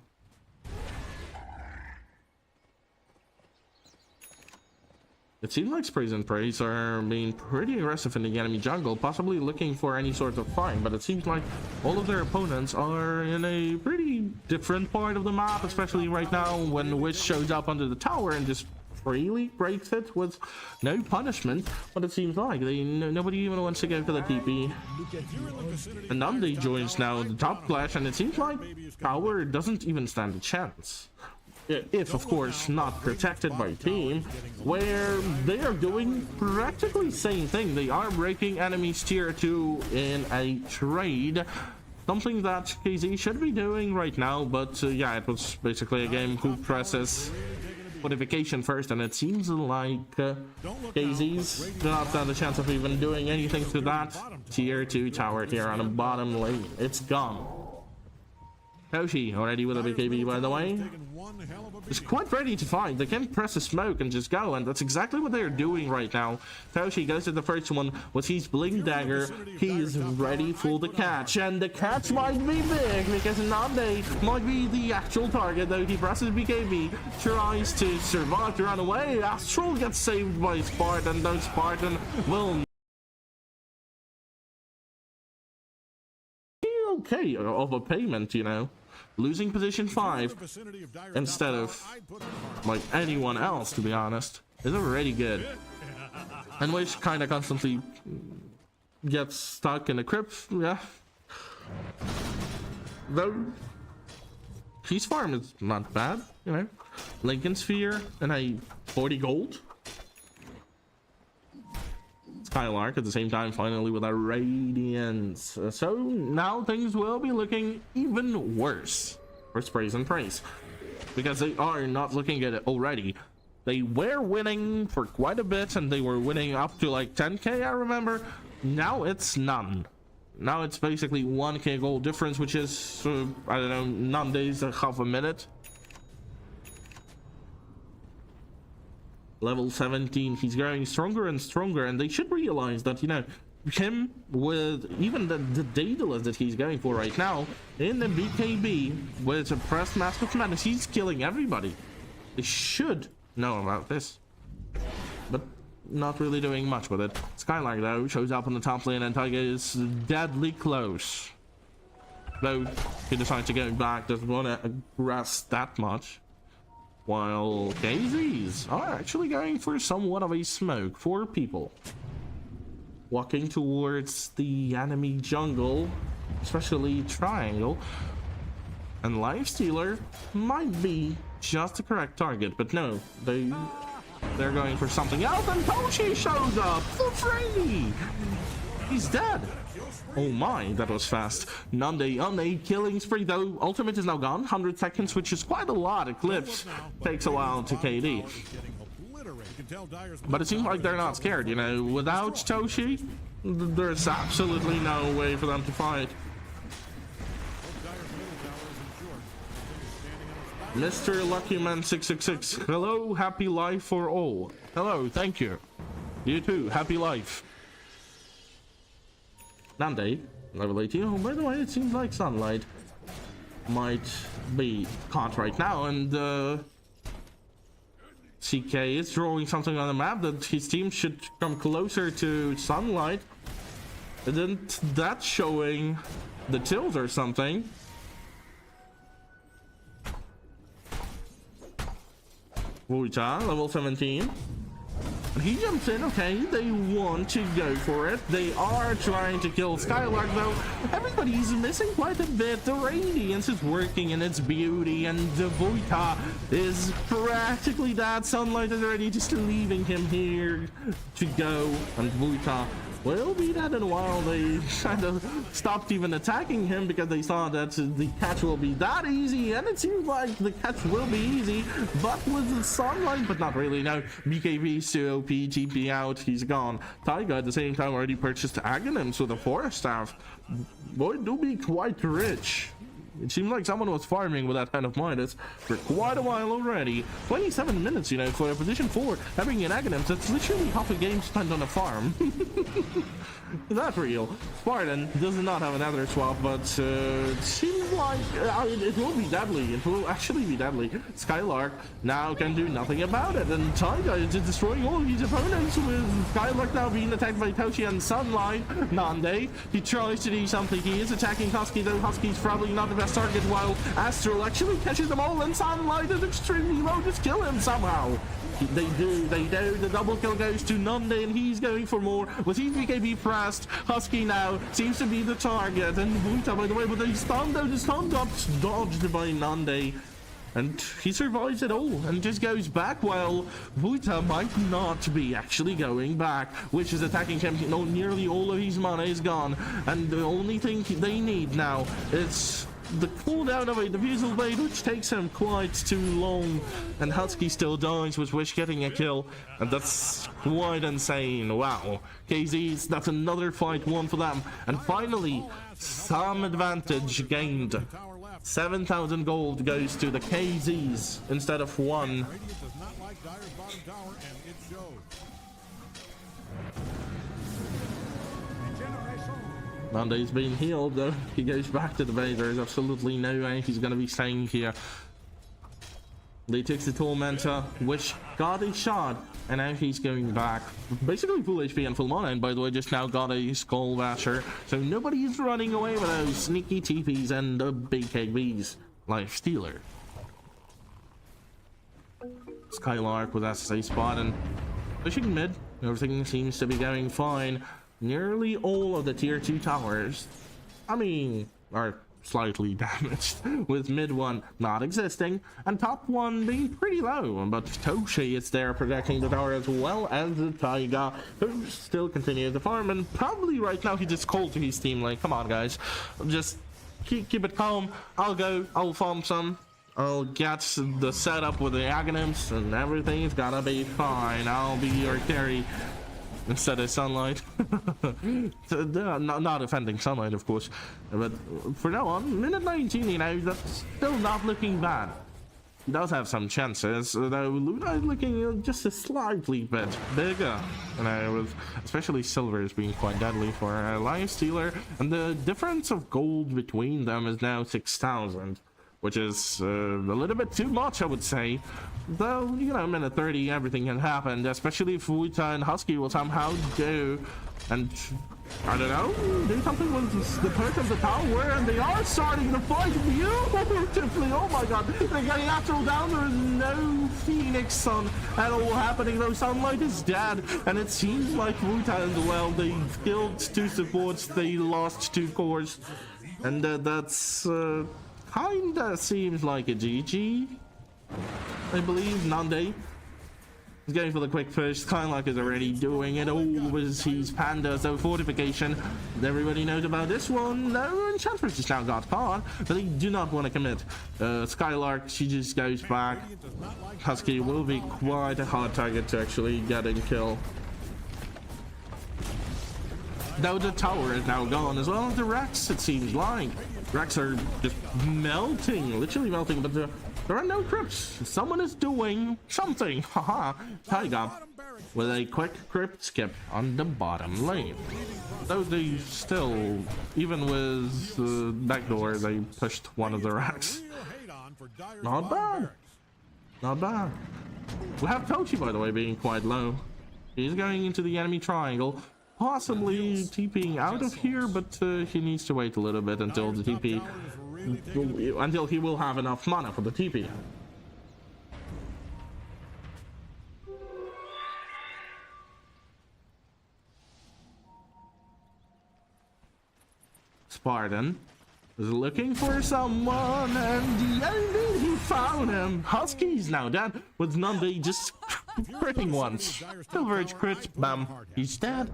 It seems like Sprays and Praise are being pretty aggressive in the enemy jungle, possibly looking for any sort of fight, but it seems like all of their opponents are in a pretty different part of the map, especially right now when Wish shows up under the tower and just freely breaks it with no punishment. But it seems like nobody even wants to go to the TP. And Nande joins now the top clash, and it seems like Tower doesn't even stand a chance. If, of course, not protected by team, where they are doing practically the same thing. They are breaking enemies tier 2 in a trade, something that KZ should be doing right now, but yeah, it was basically a game who presses modification first, and it seems like KZ's do not stand a chance of even doing anything to that tier 2 tower here on the bottom lane. It's gone. Toshi already with a BKB, by the way, is quite ready to fight. They can press a smoke and just go, and that's exactly what they're doing right now. Toshi goes to the first one with his Bling Dagger. He is ready for the catch, and the catch might be big because Nande might be the actual target, though he presses BKB, tries to survive to run away. Astral gets saved by Spartan, though Spartan will be okay of a payment, you know. Losing position 5 instead of like anyone else, to be honest, is already good. And Wish kind of constantly gets stuck in the crypt, yeah. Though his farm is not bad, you know. Lincoln Sphere and a 40 gold. Skylark at the same time, finally with a Radiance. So now things will be looking even worse for Sprays and Praise, because they are not looking at it already. They were winning for quite a bit, and they were winning up to like 10k, I remember. Now it's none. Now it's basically 1k gold difference, which is I don't know, nowadays half a minute. Level 17, he's growing stronger and stronger, and they should realize that, you know, him with even the Daedalus that he's going for right now in the BKB with a pressed Mask of Madness, he's killing everybody. They should know about this, but not really doing much with it. Skylark though shows up on the top lane, and Tiger is deadly close, though he decides to go back, doesn't want to aggress that much. While KZs are actually going for somewhat of a smoke. 4 people walking towards the enemy jungle, especially Triangle. And Lifestealer might be just the correct target, but no, they're going for something else, and Toshi shows up for free. He's dead. Oh my, that was fast. Nande on a killing spree, though. Ultimate is now gone. 100 seconds, which is quite a lot. Eclipse takes a while to KD. But it seems like they're not scared, you know. Without Toshi, there's absolutely no way for them to fight. Mr. Luckyman 666. Hello, happy life for all. Hello, thank you. You too, happy life. Nande, level 18. Oh, by the way, it seems like Sunlight might be caught right now, and CK is drawing something on the map that his team should come closer to sunlight. Isn't that showing the tilt or something? Wuta, level 17. And he jumps in. Okay, they want to go for it. They are trying to kill Skylark, though. Everybody's missing quite a bit. The Radiance is working in its beauty, and the Wuta is practically dead. Sunlight is already just leaving him here to go, and Wuta will be dead in a while. They kind of stopped even attacking him because they saw that the catch will be that easy, and it seems like the catch will be easy, but with the sunlight, but not really. No, BKB to OP, TP out, he's gone. Taiga at the same time already purchased Aghanim, so the Forest Staff would do be quite rich. It seemed like someone was farming with that kind of Midas for quite a while already. 27 minutes, you know, for a position 4, having an Aghanim, that's literally half a game spent on a farm. Is that real? Spartan does not have another swap, but it seems like it will be deadly. It will actually be deadly. Skylark now can do nothing about it, and Taiga is just destroying all of his opponents, with Skylark now being attacked by Toshi and Sunlight. Nande, he tries to do something. He is attacking Husky, though Husky's probably not the best target, while Astral actually catches them all, and Sunlight is extremely low. Just kill him somehow. They do. The double kill goes to Nande, and he's going for more. With his BKB pressed, Husky now seems to be the target, and Wuta, by the way, but the stun got dodged by Nande, and he survives it all and just goes back, while Wuta might not be actually going back, which is attacking champion. No, nearly all of his mana is gone, and the only thing they need now is the cooldown of a Diffusal Blade, which takes him quite too long, and Husky still dies with Wish getting a kill, and that's quite insane. Wow, KZs, that's another fight won for them, and finally some advantage gained. 7,000 gold goes to the KZs instead of 1. Radiant does not like Dire's bottom tower, and it shows. Nande's been healed, though. He goes back to the base. There is absolutely no way he's going to be staying here. They takes the Tormentor, which got a shot, and now he's going back. Basically full HP and full mana, and by the way, just now got a Skull Basher. So nobody's running away with those sneaky TPs and the BKBs. Life Stealer. Skylark with SSA spot and pushing mid. Everything seems to be going fine. Nearly all of the tier 2 towers, are slightly damaged, with mid 1 not existing and top 1 being pretty low, but Toshi is there protecting the tower, as well as the Taiga, who still continues to farm, and probably right now he just called to his team like, come on guys, just keep it calm, I'll farm some, I'll get the setup with the Aghanims, and everything's gonna be fine, I'll be your carry. Instead of Sunlight. Not offending Sunlight, of course, but for now on, minute 19, you know, that's still not looking bad. He does have some chances, though Luna is looking just a slightly bit bigger, you know, with especially Silver is being quite deadly for a Life Stealer, and the difference of gold between them is now 6,000. Which is a little bit too much, I would say. Though, you know, minute 30, everything can happen, especially if Wuta and Husky will somehow do, and I don't know, do something with the perk of the tower, and they are starting to fight beautifully. Oh my god, they're getting Astral down. There is no Phoenix Sun at all happening, though Sunlight is dead, and it seems like Wuta as well. They killed 2 supports, they lost 2 cores, and that's kinda seems like a GG, I believe. Nande is going for the quick push. Skylark is already doing it all with his Panda, so fortification. Everybody knows about this one. No, Enchantress just now got caught, but they do not want to commit. Skylark, she just goes back. Husky will be quite a hard target to actually get and kill. Though the tower is now gone, as well as the Rex, it seems like. Rex are just melting, literally melting, but there are no crypts. Someone is doing something. Haha. Taiga with a quick crypt skip on the bottom lane. Though they still, even with backdoor, they pushed one of the racks. Not bad. Not bad. We have Tochi, by the way, being quite low. He's going into the enemy triangle, possibly TPing out of here, but he needs to wait a little bit until the TP, until he will have enough mana for the TP. Spartan is looking for someone, and indeed he found him. Husky's now dead, with Nandi just critting once. Silverage crit, bam, he's dead.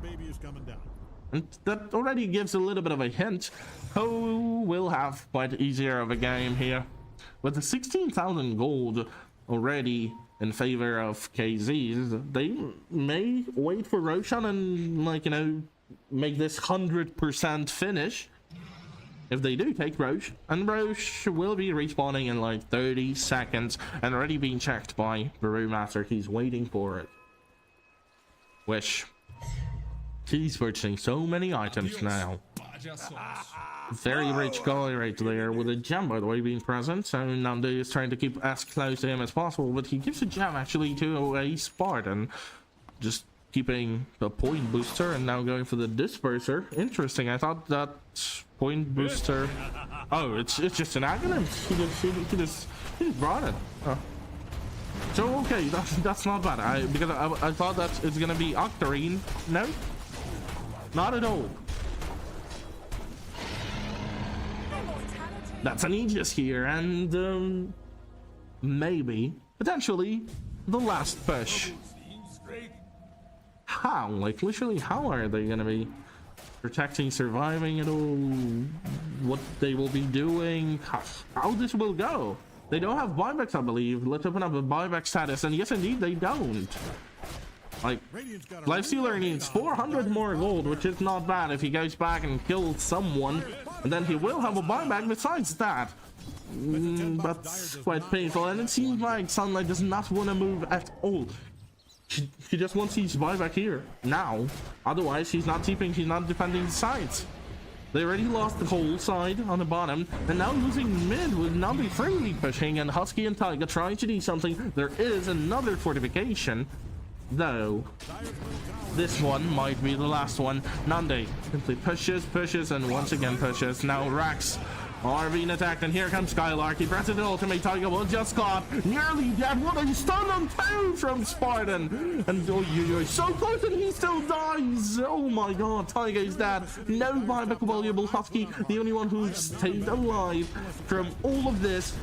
And that already gives a little bit of a hint who will have quite easier of a game here. With the 16,000 gold already in favor of KZs, they may wait for Roshan and, like, you know, make this 100% finish. If they do take Roche, and Roche will be respawning in like 30 seconds and already being checked by Brewmaster. He's waiting for it. Wish. He's purchasing so many items now. Very rich guy right there with a gem, by the way, being present. So Nandi is trying to keep as close to him as possible, but he gives a gem actually to a Spartan. Just keeping the point booster and now going for the disperser. Interesting. I thought that point booster, oh, it's just an acronym. He just brought it. Oh. So okay, that's not bad. Because I thought that it's gonna be Octarine. No, not at all. That's an Aegis here, and maybe potentially the last push. How? Like, literally, how are they gonna be protecting, surviving it all? What they will be doing? How this will go? They don't have buybacks, I believe. Let's open up a buyback status, and yes, indeed, they don't. Like, Lifestealer needs 400 more gold, which is not bad if he goes back and kills someone, and then he will have a buyback besides that. That's quite painful, and it seems like Sunlight does not want to move at all. He just wants his buyback here now. Otherwise, he's not keeping, he's not defending the sides. They already lost the whole side on the bottom, and now losing mid with Nandi freely pushing, and Husky and Taiga trying to do something. There is another fortification, though. This one might be the last one. Nandi simply pushes, and once again pushes. Now Rax are being attacked, and here comes Skylark. He presses the ultimate. Taiga will just caught. Nearly dead. What a stun on two from Spartan. And oh, you're so close, and he still dies. Oh my god, Taiga is dead. No buyback valuable. Husky, the only one who stayed alive from all of this.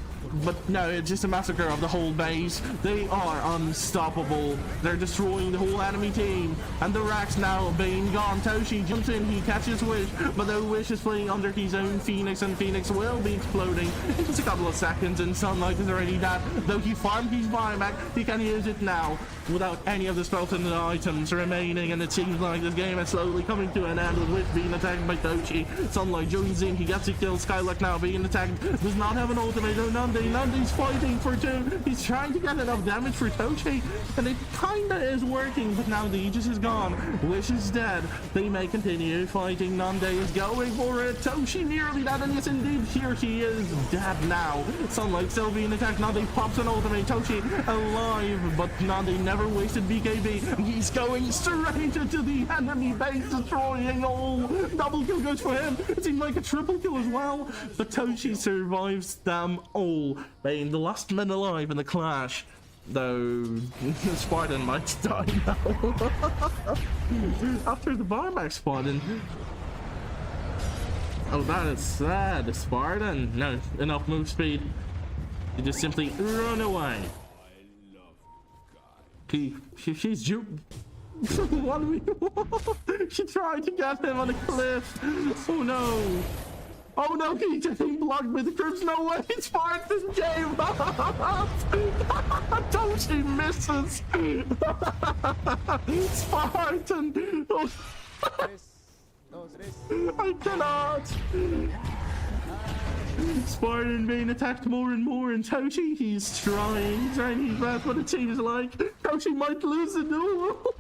But no, it's just a massacre of the whole base. They are unstoppable. They're destroying the whole enemy team. And the Rax now being gone. Toshi jumps in, he catches Wish, but the Wish is playing under his own Phoenix, and Phoenix will be exploding in just a couple of seconds, and Sunlight is already dead. Though he farmed his buyback, he can use it now without any of the spells and the items remaining, and it seems like this game is slowly coming to an end with Wish being attacked by Toshi. Sunlight joins in, he gets a kill. Skylark now being attacked, does not have an ultimate. Nandi's fighting for two. He's trying to get enough damage for Toshi, and it kinda is working, but now the Aegis is gone. Wish is dead. They may continue fighting. Nandi is going for it. Toshi nearly dead, and yes indeed, here he is dead now. Sunlight still being attacked. Nandi pops an ultimate. Toshi alive, but Nandi never wasted BKB. He's going straight into the enemy base, destroying all. Double kill goes for him. It seemed like a triple kill as well, but Toshi survives them all, being the last man alive in the clash. Though Spartan might die now. After the buyback Spartan. Oh, that is sad. Spartan, no, enough move speed. You just simply run away. She's she tried to get him on a cliff. Oh no. Oh no, he's getting blocked with the Crips. No way, it's Spartan's game. Toshi misses. Spartan. Oh. I cannot. Spartan being attacked more and more, and Toshi, he's trying his best, but it seems like Toshi might lose the duel.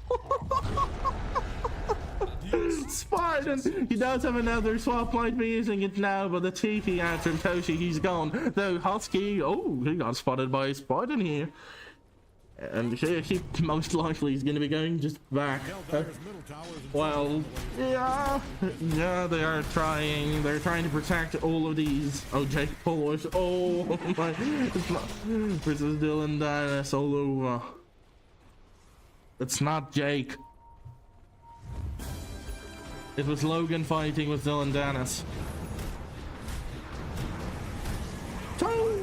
Spartan, he does have another swap, might be using it now, but the TP out from Toshi, he's gone. Though Husky, oh, he got spotted by Spartan here. And he most likely is going to be going just back. Well, yeah, they are trying. They're trying to protect all of these. Oh, Jake Polish. Oh my! Versus Dylan Dennis all over. It's not Jake. It was Logan fighting with Dylan Dennis. So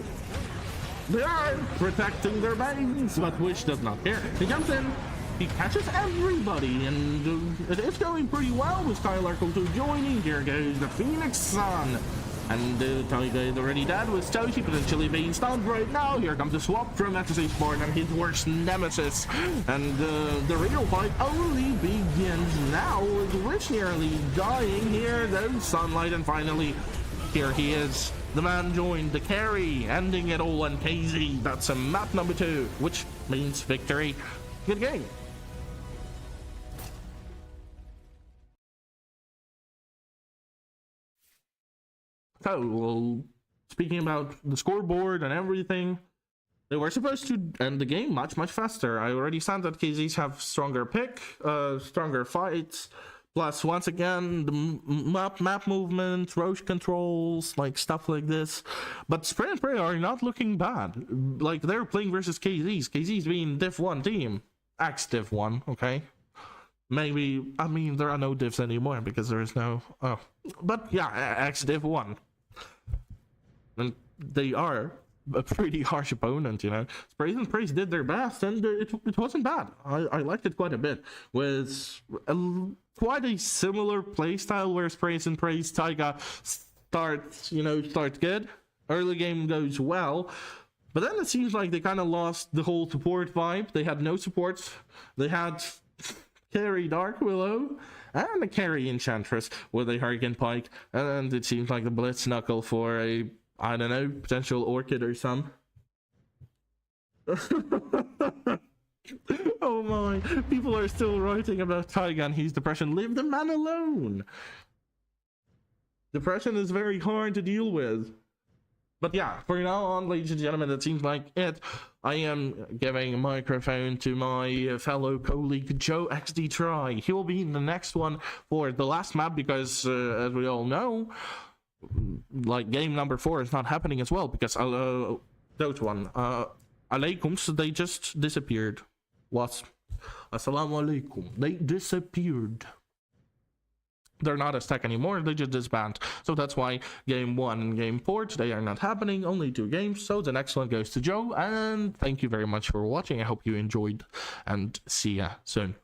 they are protecting their base, but Wish does not care. He jumps in, he catches everybody, and it is going pretty well with Skylar Koto joining. Here goes the Phoenix Sun. And Taiga is already dead with Toshi potentially being stunned right now. Here comes the swap from Esports and his worst nemesis. And the real fight only begins now with Wish nearly dying. Here goes Sunlight, and finally, here he is. The man joined the carry, ending it all on KZ. That's a map number 2, which means victory. Good game. So, well, speaking about the scoreboard and everything, they were supposed to end the game much faster. I already said that KZs have stronger pick, stronger fights. Plus, once again, the map movement, Roche controls, like stuff like this. But Spray and Pray are not looking bad. Like, they're playing versus KZs. KZs being Div 1 team. Div 1, okay? Maybe, I mean, there are no divs anymore because there is no... Oh. But yeah, Div 1. And they are a pretty harsh opponent, you know. Sprays and Praise did their best, and it wasn't bad. I liked it quite a bit. With quite a similar playstyle where Sprays and Praise Taiga starts good. Early game goes well, but then it seems like they kind of lost the whole support vibe. They had no supports. They had carry Dark Willow and a carry Enchantress with a Hurricane Pike, and it seems like the Blitz Knuckle for a, I don't know, potential Orchid or some. Oh my, people are still writing about Taigan. He's depression. Leave the man alone. Depression is very hard to deal with. But yeah, for now on, ladies and gentlemen, that seems like it. I am giving a microphone to my fellow colleague Joe XD Try. He will be in the next one for the last map because, as we all know, like game number 4 is not happening as well because those one alaikums, they just disappeared. What? Assalamu alaikum. They disappeared. They're not a stack anymore, they just disbanded. So that's why game 1 and game 4 today are not happening, only 2 games. So the next one goes to Joe, and thank you very much for watching. I hope you enjoyed, and see ya soon.